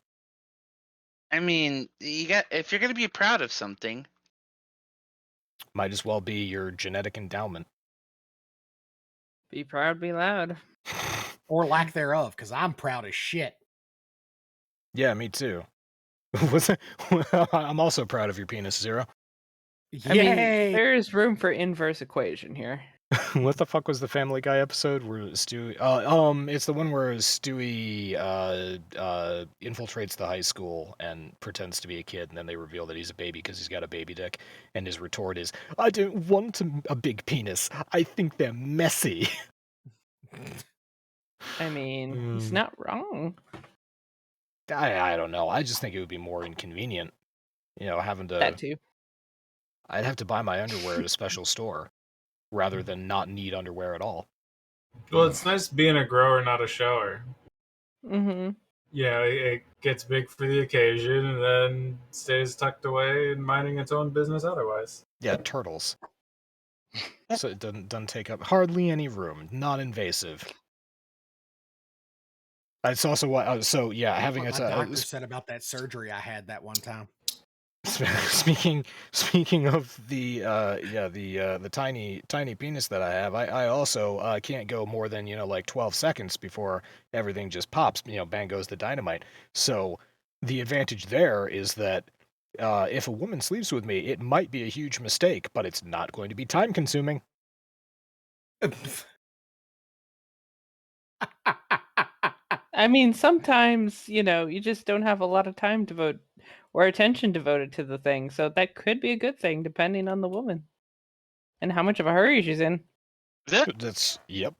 I mean, if you're going to be proud of something, might as well be your genetic endowment. Be proud, be loud. Or lack thereof, because I'm proud as shit. Yeah, me too. I'm also proud of your penis, Zero. Yay! I mean, there's room for inverse equation here. What the fuck was the Family Guy episode where Stewie? It's the one where Stewie infiltrates the high school and pretends to be a kid, and then they reveal that he's a baby because he's got a baby dick, and his retort is, "I don't want a big penis. I think they're messy." I mean, he's not wrong. I don't know. I just think it would be more inconvenient, having to. That too. I'd have to buy my underwear at a special store, rather than not need underwear at all. Well, it's nice being a grower, not a shower. Mm-hmm. Yeah, it gets big for the occasion and then stays tucked away and minding its own business otherwise. Yeah, turtles. So it doesn't take up hardly any room. Not invasive. It's also what. Having what my doctor said about that surgery I had that one time. Speaking of the tiny penis that I have, I also can't go more than 12 seconds before everything just pops. Bang goes the dynamite. So the advantage there is that if a woman sleeps with me, it might be a huge mistake, but it's not going to be time consuming. I mean, sometimes, you just don't have a lot of time or attention devoted to the thing. So that could be a good thing, depending on the woman and how much of a hurry she's in. Yep.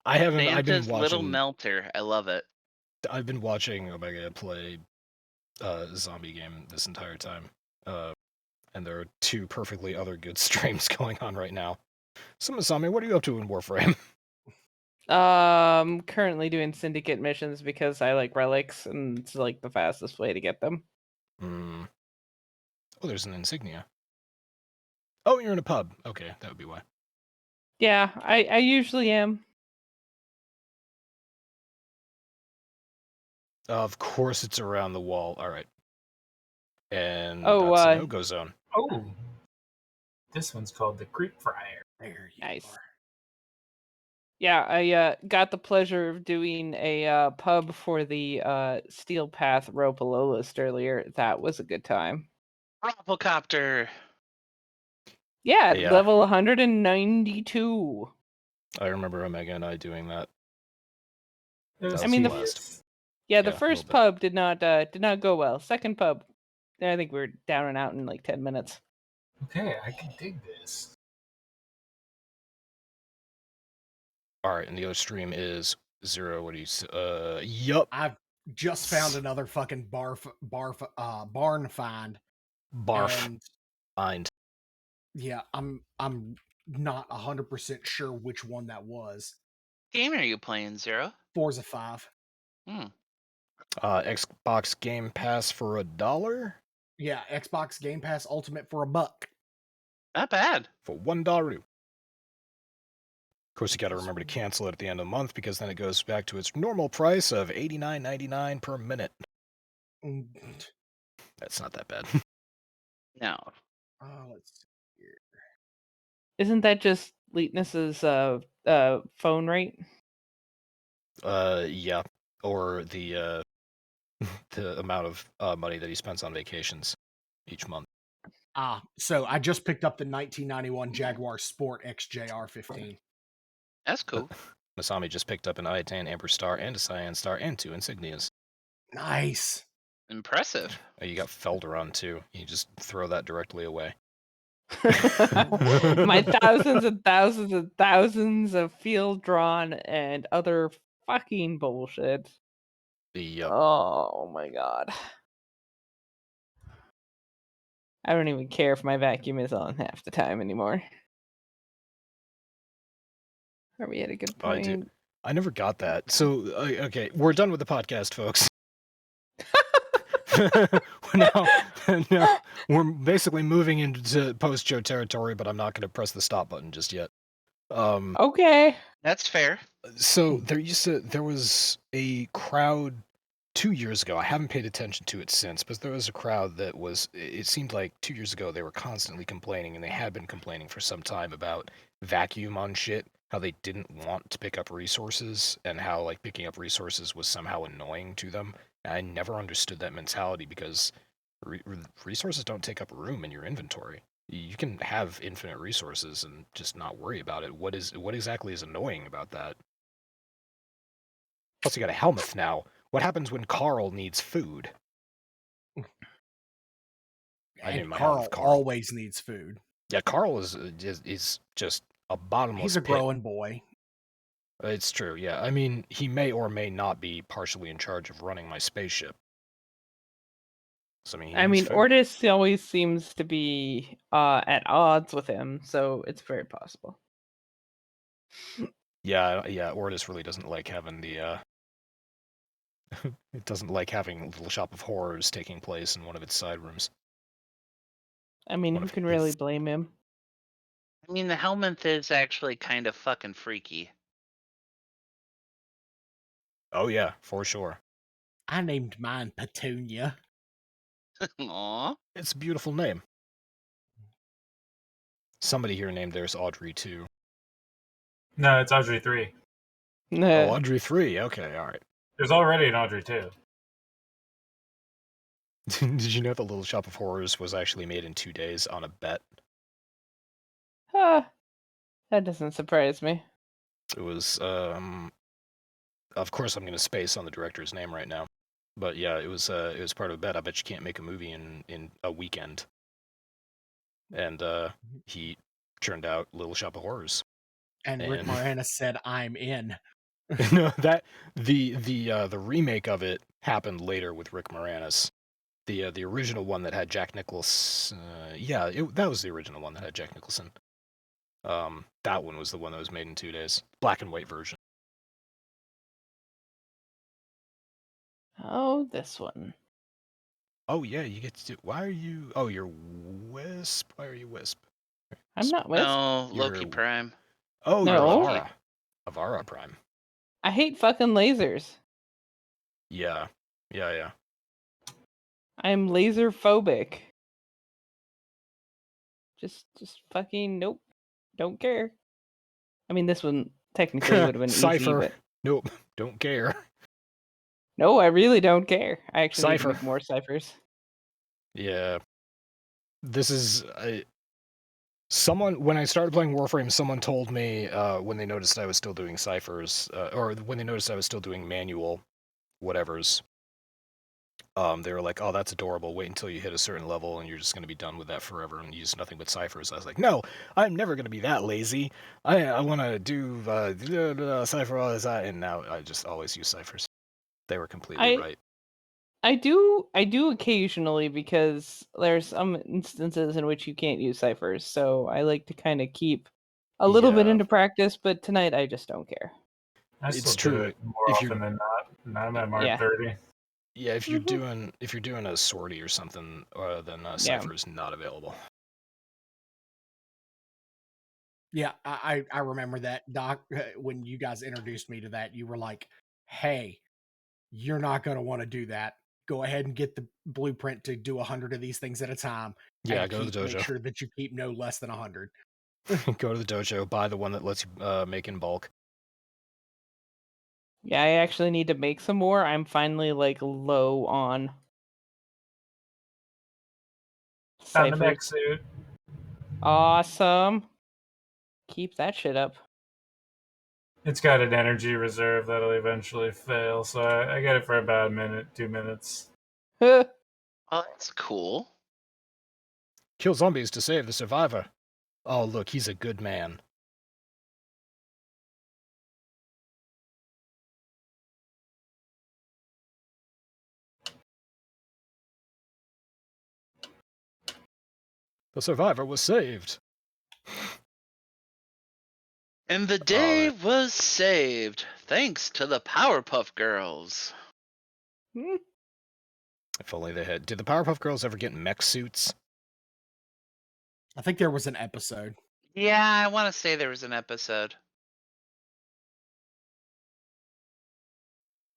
I've been watching Little Melter. I love it. I've been watching Omega play a zombie game this entire time. And there are two perfectly other good streams going on right now. So Masami, what are you up to in Warframe? Currently doing syndicate missions because I like relics and it's like the fastest way to get them. Oh, there's an insignia. Oh, you're in a pub. Okay, that would be why. Yeah, I usually am. Of course it's around the wall. All right. And that's a no-go zone. Oh. This one's called the Creep Fryer. There you nice. are. Yeah, I got the pleasure of doing a pub for the Steel Path Ropalolist earlier. That was a good time. Ropalcopter. Yeah, level 192. I remember Omega and I doing that. I mean, the Yeah, first pub did not go well. Second pub, I think we were down and out in like 10 minutes. Okay, I can dig this. All right, and the other stream is Zero. What do you say? Yup. I've just found another fucking barn find. Barf. And Find. yeah, I'm not 100% sure which one that was. Game are you playing, Zero? Forza 5. Xbox Game Pass for $1? Yeah, Xbox Game Pass Ultimate for $1. Not bad. For $1. Of course, you got to remember to cancel it at the end of the month because then it goes back to its normal price of $89.99 per minute. That's not that bad. No. Let's see here. Isn't that just Leetness's phone rate? Yeah. Or the the amount of money that he spends on vacations each month. So I just picked up the 1991 Jaguar Sport XJR15. That's cool. Masami just picked up an Iatan Amber Star and a Cyan Star and 2 insignias. Nice. Impressive. You got Felder on too. You just throw that directly away. My thousands and thousands and thousands of field drawn and other fucking bullshit. Yep. Oh my god. I don't even care if my vacuum is on half the time anymore. Are we at a good point? I never got that. So, okay, we're done with the podcast, folks. now, we're basically moving into post-show territory, but I'm not going to press the stop button just yet. Okay. That's fair. So there was a crowd 2 years ago. I haven't paid attention to it since, but there was a crowd that was. It seemed like 2 years ago they were constantly complaining, and they had been complaining for some time about vacuum on shit. How they didn't want to pick up resources, and how like picking up resources was somehow annoying to them. And I never understood that mentality because resources don't take up room in your inventory. You can have infinite resources and just not worry about it. What exactly is annoying about that? Plus, you got a helmet now. What happens when Carl needs food? And Carl always needs food. Yeah, Carl is just a bottomless He's a pit. growing boy. It's true, yeah. I mean, he may or may not be partially in charge of running my spaceship. So, I mean, Ortis always seems to be at odds with him, so it's very possible. Yeah, Ortis really doesn't like having the it doesn't like having Little Shop of Horrors taking place in one of its side rooms. I mean, who can really blame him? I mean, the helmet is actually kind of fucking freaky. Oh yeah, for sure. I named mine Petunia. Aww. It's a beautiful name. Somebody here named theirs Audrey too. No, it's Audrey 3. Oh, Audrey 3. Okay, all right. There's already an Audrey 2. Did you know the Little Shop of Horrors was actually made in 2 days on a bet? That doesn't surprise me. It was, of course I'm going to space on the director's name right now. But yeah, it was part of a bet. I bet you can't make a movie in a weekend. And he churned out Little Shop of Horrors. And Rick Moranis said, "I'm in." No, that the remake of it happened later with Rick Moranis. The original one that had Jack Nicholson, that was the original one that had Jack Nicholson. That one was the one that was made in 2 days, black and white version. Oh, this one. Oh yeah, you get to do. Why are you? Oh, you're Wisp. Why are you Wisp? I'm not Wisp. No, Loki Prime. Oh, no. You're Avara Prime. I hate fucking lasers. Yeah. I'm laser phobic. Just fucking nope. Don't care. I mean, this one technically would have been Cypher. easy, but Nope, don't care. No, I really don't care. I actually need to Cypher. make more ciphers. Yeah. This is someone when I started playing Warframe, someone told me when they noticed I was still doing ciphers, or when they noticed I was still doing manual whatevers. They were like, "Oh, that's adorable. Wait until you hit a certain level, and you're just going to be done with that forever and use nothing but ciphers." I was like, "No, I'm never going to be that lazy. I want to do cipher all this, and now I just always use ciphers." They were completely right. I do occasionally, because there's some instances in which you can't use ciphers, so I like to kind of keep a little bit into practice, but tonight I just don't care. It's true. More often than not. I'm at Mark 30. Yeah, if you're doing a sortie or something, then cipher is not available. Yeah, I remember that, Doc. When you guys introduced me to that, you were like, "Hey, you're not going to want to do that. Go ahead and get the blueprint to do 100 of these things at a time. Yeah, go to the dojo. Make sure that you keep no less than 100. Go to the dojo, buy the one that lets you make in bulk. Yeah, I actually need to make some more. I'm finally low on Found the mech suit. Awesome. Keep that shit up. It's got an energy reserve that'll eventually fail, so I get it for about a minute, 2 minutes. Oh, that's cool. Kill zombies to save the survivor. Oh, look, he's a good man. The survivor was saved. And the day was saved, thanks to the Powerpuff Girls. If only they had. Did the Powerpuff Girls ever get mech suits? I think there was an episode. Yeah, I want to say there was an episode.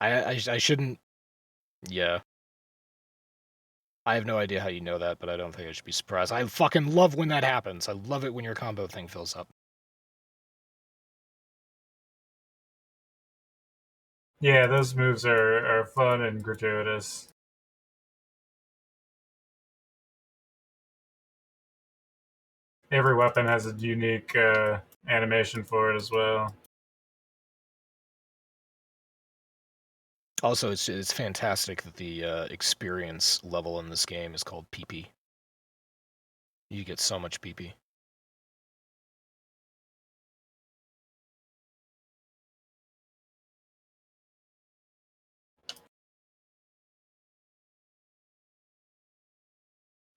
I shouldn't. Yeah. I have no idea how you know that, but I don't think I should be surprised. I fucking love when that happens. I love it when your combo thing fills up. Yeah, those moves are fun and gratuitous. Every weapon has a unique animation for it as well. Also, it's fantastic that the experience level in this game is called PP. You get so much PP.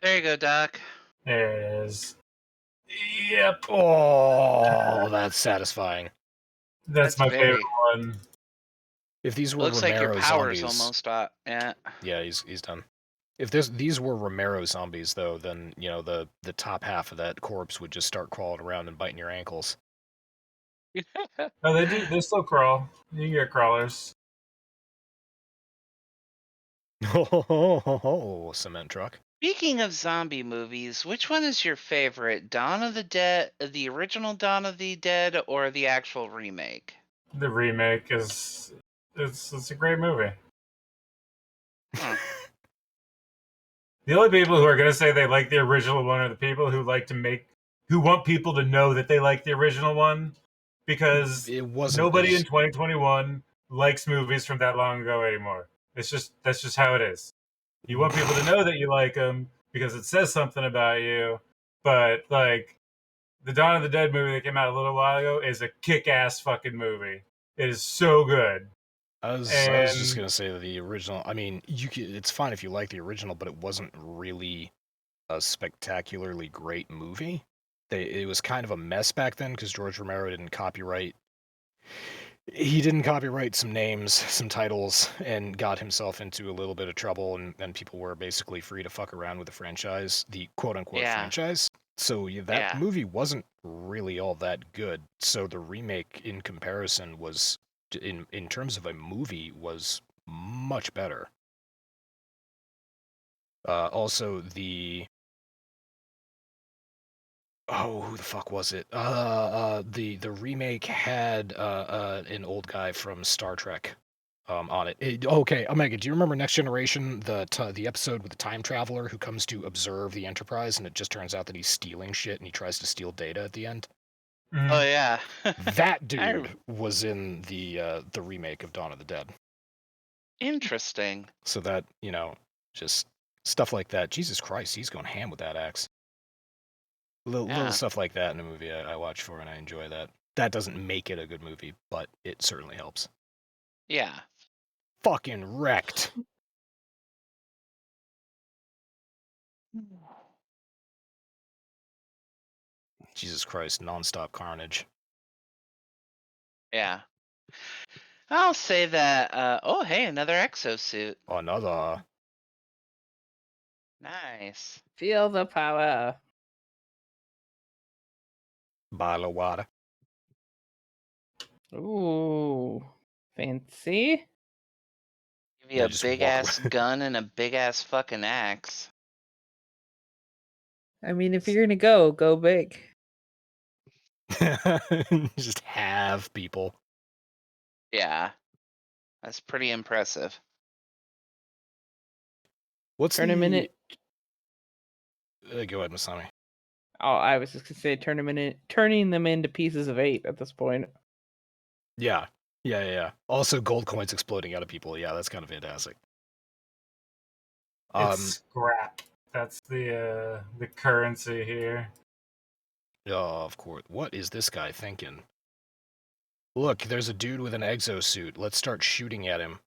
There you go, Doc. There it is. Yep. Oh, that's satisfying. That's my favorite one. If these were looks Romero like your power's zombies, almost up. Yeah. Yeah, he's done. If these were Romero zombies, though, then the top half of that corpse would just start crawling around and biting your ankles. Oh, they do. They still crawl. You can get crawlers. Oh, cement truck. Speaking of zombie movies, which one is your favorite? Dawn of the Dead, the original Dawn of the Dead, or the actual remake? The remake is it's a great movie. Huh. The only people who are going to say they like the original one are the people who want people to know that they like the original one, because nobody in 2021 likes movies from that long ago anymore. That's just how it is. You want people to know that you like them because it says something about you, but the Dawn of the Dead movie that came out a little while ago is a kick-ass fucking movie. It is so good. I was just gonna say that the original. I mean, it's fine if you like the original, but it wasn't really a spectacularly great movie. It was kind of a mess back then because George Romero didn't copyright. He didn't copyright some names, some titles, and got himself into a little bit of trouble, and people were basically free to fuck around with the franchise, the quote-unquote franchise. So that movie wasn't really all that good. So the remake, in comparison, was, in terms of a movie, was much better. Also, who the fuck was it? The remake had an old guy from Star Trek on it. Okay, Omega, do you remember Next Generation, the episode with the time traveler who comes to observe the Enterprise, and it just turns out that he's stealing shit and he tries to steal data at the end? Mm-hmm. Oh yeah. That dude was in the remake of Dawn of the Dead. Interesting. So that, just stuff like that. Jesus Christ, he's going ham with that axe. Little stuff like that in a movie I watch for, and I enjoy that. That doesn't make it a good movie, but it certainly helps. Yeah. fucking wrecked. Jesus Christ, nonstop carnage. Yeah. I'll say that, oh, hey, another exosuit. Another. Nice. Feel the power. Bottle of water. Ooh, fancy. Give you Yeah, a just big walk ass away. gun and a big ass fucking axe. I mean, if you're gonna go big. Just have people. Yeah. That's pretty impressive. What's Turn them in the... it. Go ahead, Masami. Oh, I was just gonna say turning them into pieces of 8 at this point. Yeah. Also, gold coins exploding out of people. Yeah, that's kind of fantastic. It's scrap. That's the currency here. Oh, of course. What is this guy thinking? Look, there's a dude with an exosuit. Let's start shooting at him.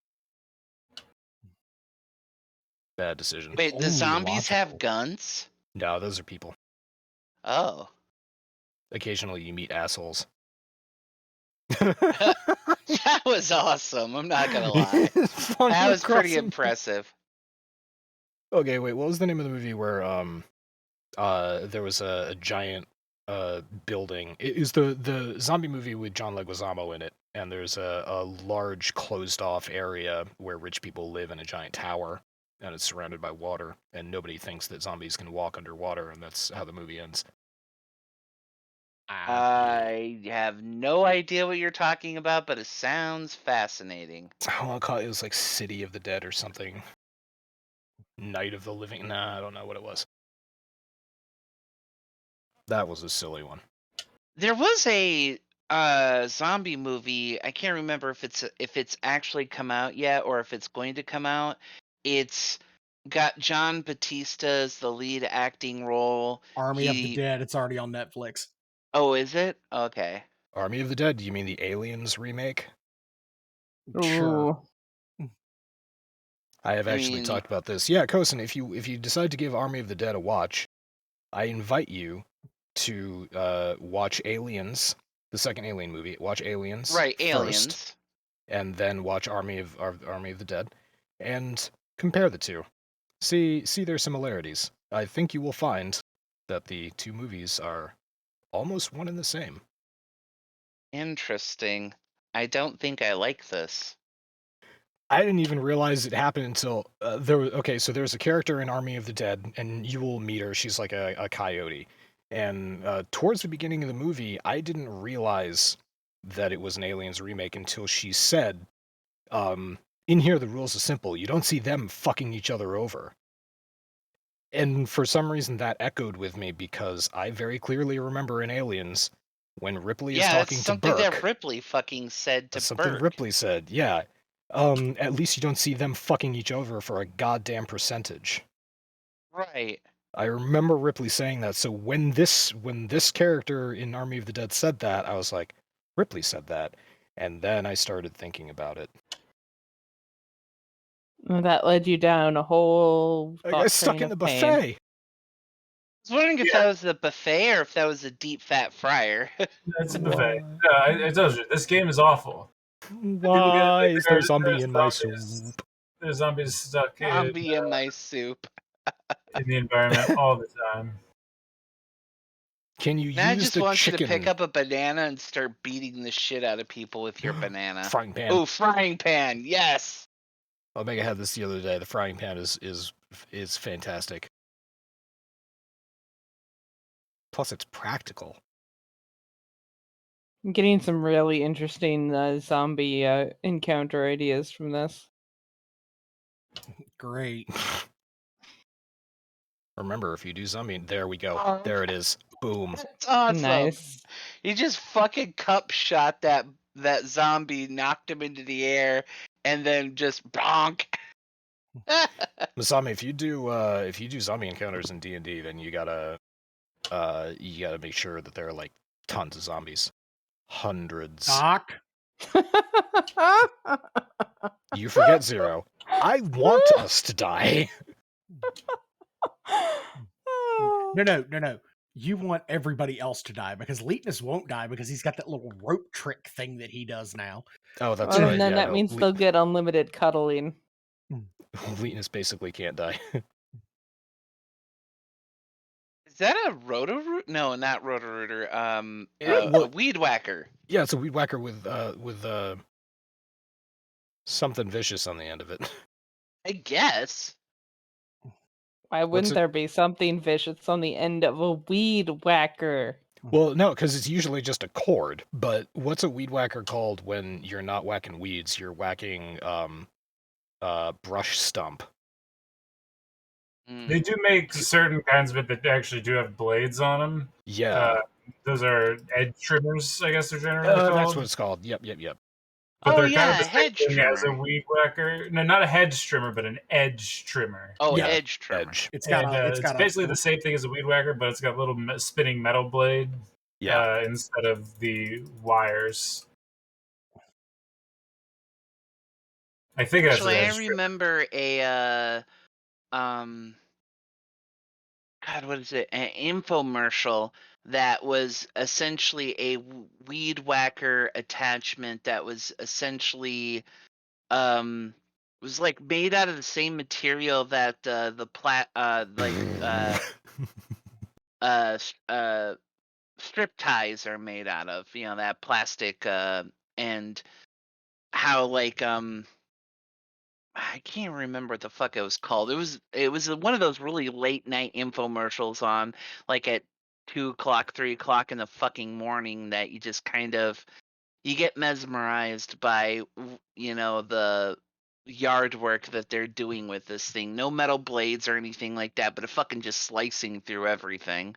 Bad decision. Wait, the Only zombies have logical. guns? No, those are people. Oh. Occasionally you meet assholes. That was awesome. I'm not gonna lie. That was pretty impressive. Okay, wait, what was the name of the movie where there was a giant building? It is the zombie movie with John Leguizamo in it, and there's a large closed off area where rich people live in a giant tower, and it's surrounded by water, and nobody thinks that zombies can walk underwater, and that's how the movie ends. I have no idea what you're talking about, but it sounds fascinating. How call it? It was like City of the Dead or something. Night of the Living. Nah, I don't know what it was. That was a silly one. There was a zombie movie. I can't remember if it's actually come out yet or if it's going to come out. It's got John Batista as the lead acting role. Army of the Dead. It's already on Netflix. Oh, is it? Okay. Army of the Dead? Do you mean the Aliens remake? Sure. I have actually talked about this. Yeah, Kosen, if you decide to give Army of the Dead a watch, I invite you to watch Aliens, the second Alien movie. Watch Aliens Right, first, Aliens. and then watch Army of the Dead, and compare the two. See their similarities. I think you will find that the two movies are almost one and the same. Interesting. I don't think I like this. I didn't even realize it happened until so there's a character in Army of the Dead, and you will meet her. She's like a coyote. And towards the beginning of the movie, I didn't realize that it was an Aliens remake until she said, in here the rules are simple. You don't see them fucking each other over. And for some reason that echoed with me because I very clearly remember in Aliens when Ripley is talking to Burke. Yeah, something that Ripley fucking said to That's something Burke. Ripley said, yeah. At least you don't see them fucking each other for a goddamn percentage. Right. I remember Ripley saying that, so when this character in Army of the Dead said that, I was like, Ripley said that. And then I started thinking about it. That led you down a whole I got stuck in the buffet! I was wondering if that was the buffet or if that was a deep fat fryer. It's a buffet. I told you, this game is awful. Why is there zombie in my soup? There's zombies stuck Zombie in my soup. in the environment all the time. Can you Now I use just the want chicken? you to pick up a banana and start beating the shit out of people with your banana. Frying pan. Oh, frying pan, yes! Omega had this the other day. The frying pan is fantastic. Plus, it's practical. I'm getting some really interesting zombie encounter ideas from this. Great. Remember, if you do zombie, there we go. There it is. Boom. That's awesome. Nice. You just fucking cup shot that zombie, knocked him into the air, and then just bonk. Masami, if you do zombie encounters in D&D, then you gotta make sure that there are like tons of zombies, hundreds. Doc. You forget, Zero. I want us to die. No. You want everybody else to die because Leetness won't die because he's got that little rope trick thing that he does now. Oh, that's Well, right. and then Yeah, that means they'll get unlimited cuddling. Leetness basically can't die. Is that a Roto-Root? No, not Roto-Rooter. Well, a Weed Whacker. Yeah, it's a Weed Whacker with something vicious on the end of it. I guess. Why wouldn't there be something vicious on the end of a Weed Whacker? Well, no, because it's usually just a cord. But what's a Weed Whacker called when you're not whacking weeds? You're whacking brush stump. They do make certain kinds of it that actually do have blades on them. Yeah. Those are edge trimmers, I guess they're generally called. That's what it's called. Yep. But they're kind of a the same hedge thing trimmer. as a weed whacker. No, not a hedge trimmer, but an edge trimmer. Oh, Yeah, edge trimmer. Edge. It's basically the same thing as a weed whacker, but it's got a little spinning metal blade instead of the wires. I think that's Actually, I remember a God, what is it? An infomercial that was essentially a weed whacker attachment that was essentially was like made out of the same material that strip ties are made out of, you know, that plastic and how like I can't remember what the fuck it was called. It was one of those really late night infomercials on like at 2:00, 3:00 in the fucking morning that you just kind of you get mesmerized by, you know, the yard work that they're doing with this thing. No metal blades or anything like that, but it fucking just slicing through everything.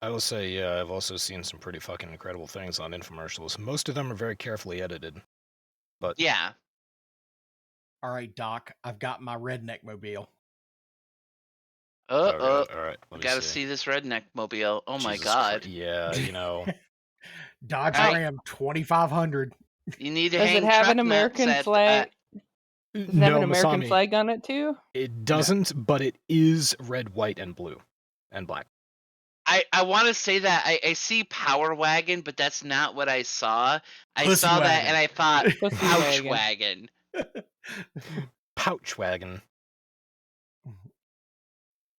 I will say, I've also seen some pretty fucking incredible things on infomercials. Most of them are very carefully edited. But yeah. All right, Doc, I've got my redneck mobile. all right. I gotta see this redneck mobile. Oh my Jesus god. Yeah, you know. Dodge Ram 2500. You need to Does hang it have an truck American nuts at, flag? Does it have an American Masami, flag on it too? It doesn't, but it is red, white, and blue, and black. I want to say that I see Power Wagon, but that's not what I saw. I Pussy saw wagon. that and I thought Pussy Pouch wagon. Wagon. Pouch wagon.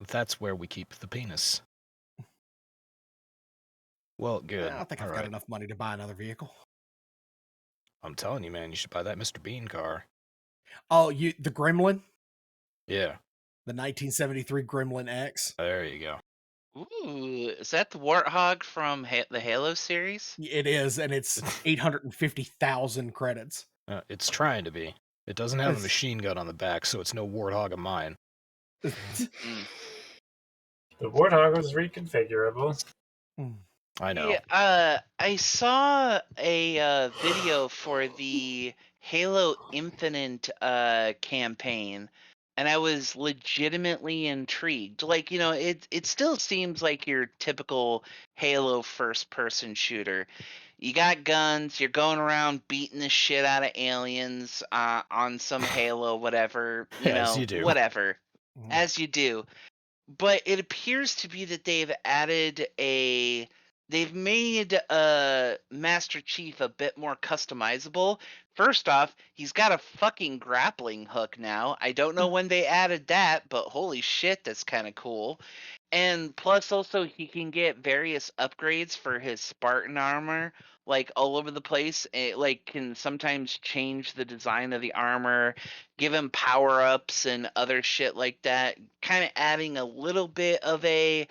That's where we keep the penis. Well, good. I don't think I've got enough money to buy another vehicle. I'm telling you, man, you should buy that Mr. Bean car. Oh, the Gremlin? Yeah. The 1973 Gremlin X. There you go. Ooh, is that the Warthog from the Halo series? It is, and it's 850,000 credits. It's trying to be. It doesn't have a machine gun on the back, so it's no Warthog of mine. The Warthog was reconfigurable. I know. Yeah, I saw a video for the Halo Infinite campaign, and I was legitimately intrigued. Like, you know, it still seems like your typical Halo first-person shooter. You got guns, you're going around beating the shit out of aliens on some Halo, whatever, you know, As you do. whatever, as you do. But it appears to be that they've made Master Chief a bit more customizable. First off, he's got a fucking grappling hook now. I don't know when they added that, but holy shit, that's kind of cool. And plus also he can get various upgrades for his Spartan armor, like all over the place. It like can sometimes change the design of the armor, give him power-ups and other shit like that, kind of adding a little bit of a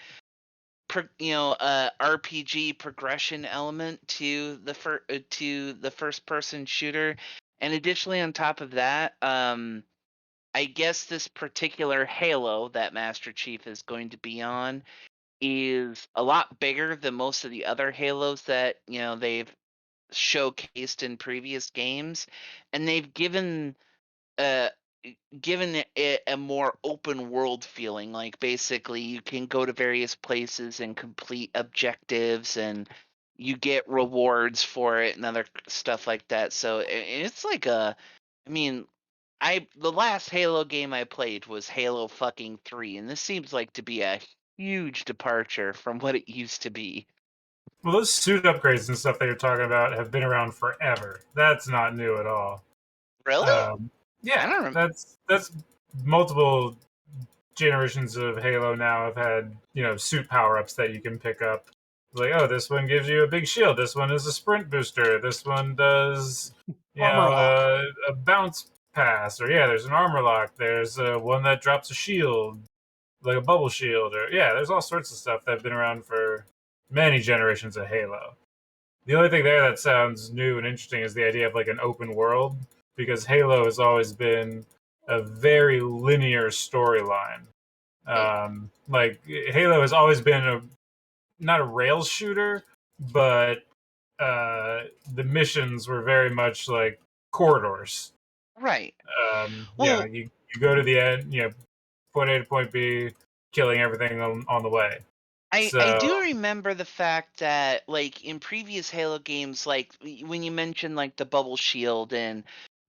RPG progression element to the first person shooter. And additionally on top of that, I guess this particular Halo that Master Chief is going to be on is a lot bigger than most of the other Halos that, you know, they've showcased in previous games, and they've given it a more open world feeling. Like basically you can go to various places and complete objectives and you get rewards for it and other stuff like that. So it's like the last Halo game I played was Halo fucking 3, and this seems like to be a huge departure from what it used to be. Well, those suit upgrades and stuff that you're talking about have been around forever. That's not new at all. Really? Yeah, that's multiple generations of Halo now have had, suit power-ups that you can pick up. Like, oh, this one gives you a big shield. This one is a sprint booster. This one does, a bounce pass. Or, there's an armor lock. There's one that drops a shield, like a bubble shield. Or, there's all sorts of stuff that have been around for many generations of Halo. The only thing there that sounds new and interesting is the idea of, like, an open world. Because Halo has always been a very linear storyline. Like, Halo has always been not a rails shooter, but the missions were very much like corridors. Right. You go to the end, point A to point B, killing everything on the way. I do remember the fact that, like, in previous Halo games, like, when you mentioned, like, the bubble shield and,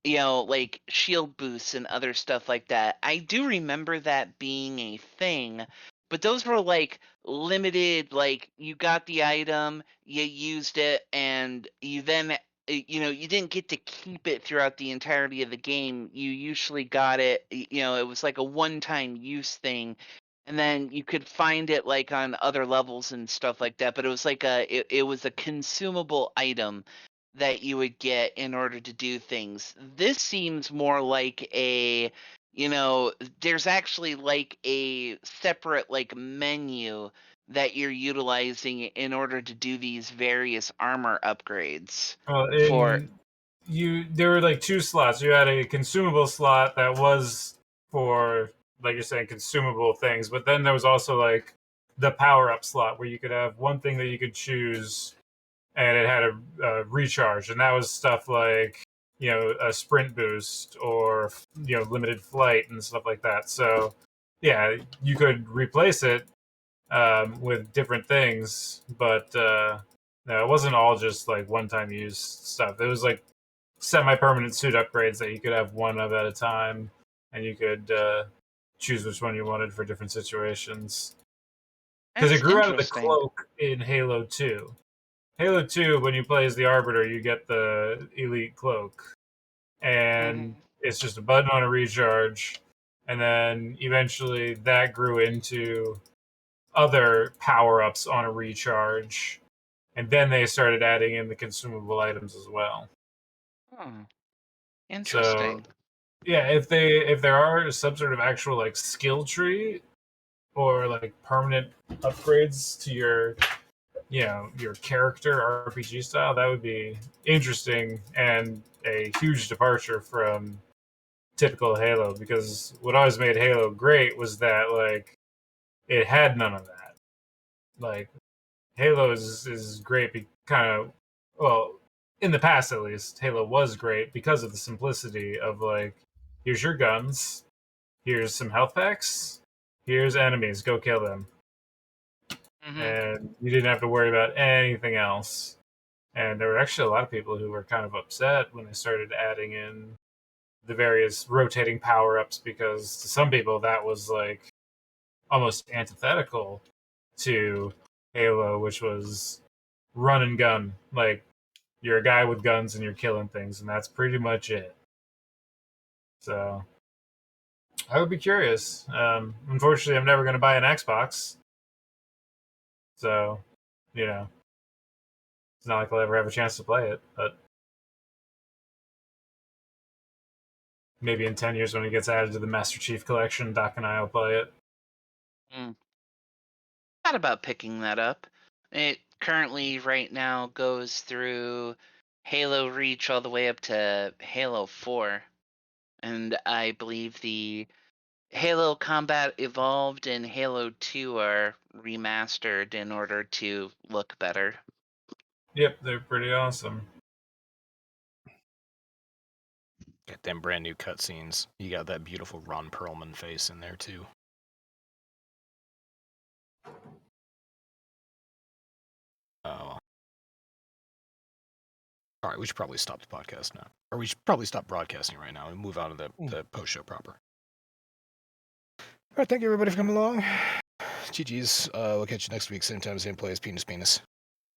like, shield boosts and other stuff like that, I do remember that being a thing, but those were, like, limited, like, you got the item, you used it, and you then, you didn't get to keep it throughout the entirety of the game. You usually got it, it was like a one-time use thing. And then you could find it like on other levels and stuff like that, but it was like it was a consumable item that you would get in order to do things. This seems more like there's actually like a separate like menu that you're utilizing in order to do these various armor upgrades. There were like two slots. You had a consumable slot that was for, like you're saying, consumable things, but then there was also like the power-up slot where you could have one thing that you could choose and it had a recharge, and that was stuff like a sprint boost or limited flight and stuff like that. So you could replace it with different things, but no, it wasn't all just like one-time use stuff. It was like semi-permanent suit upgrades that you could have one of at a time, and you could choose which one you wanted for different situations. Because it grew out of the cloak in Halo 2. Halo 2, when you play as the Arbiter, you get the Elite Cloak. And it's just a button on a recharge. And then eventually that grew into other power-ups on a recharge. And then they started adding in the consumable items as well. Interesting. So, if there are some sort of actual like skill tree or like permanent upgrades to your character RPG style, that would be interesting and a huge departure from typical Halo, because what always made Halo great was that like it had none of that. Like Halo is great in the past at least, Halo was great because of the simplicity of like, here's your guns, here's some health packs, here's enemies, go kill them. And you didn't have to worry about anything else. And there were actually a lot of people who were kind of upset when they started adding in the various rotating power-ups, because to some people that was like almost antithetical to Halo, which was run and gun. Like, you're a guy with guns and you're killing things, and that's pretty much it. So I would be curious. Unfortunately, I'm never going to buy an Xbox. So, it's not like I'll ever have a chance to play it, but maybe in 10 years when it gets added to the Master Chief Collection, Doc and I will play it. Thought about picking that up. It currently, right now, goes through Halo Reach all the way up to Halo 4. And I believe the Halo Combat Evolved and Halo 2 are remastered in order to look better. Yep, they're pretty awesome. Got them brand new cutscenes. You got that beautiful Ron Perlman face in there too. Oh. All right, we should probably stop the podcast now. Or we should probably stop broadcasting right now and move on to the post-show proper. All right, thank you everybody for coming along. GG's. We'll catch you next week, same time, same place. Penis.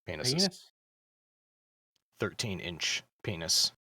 Penises. 13-inch penis.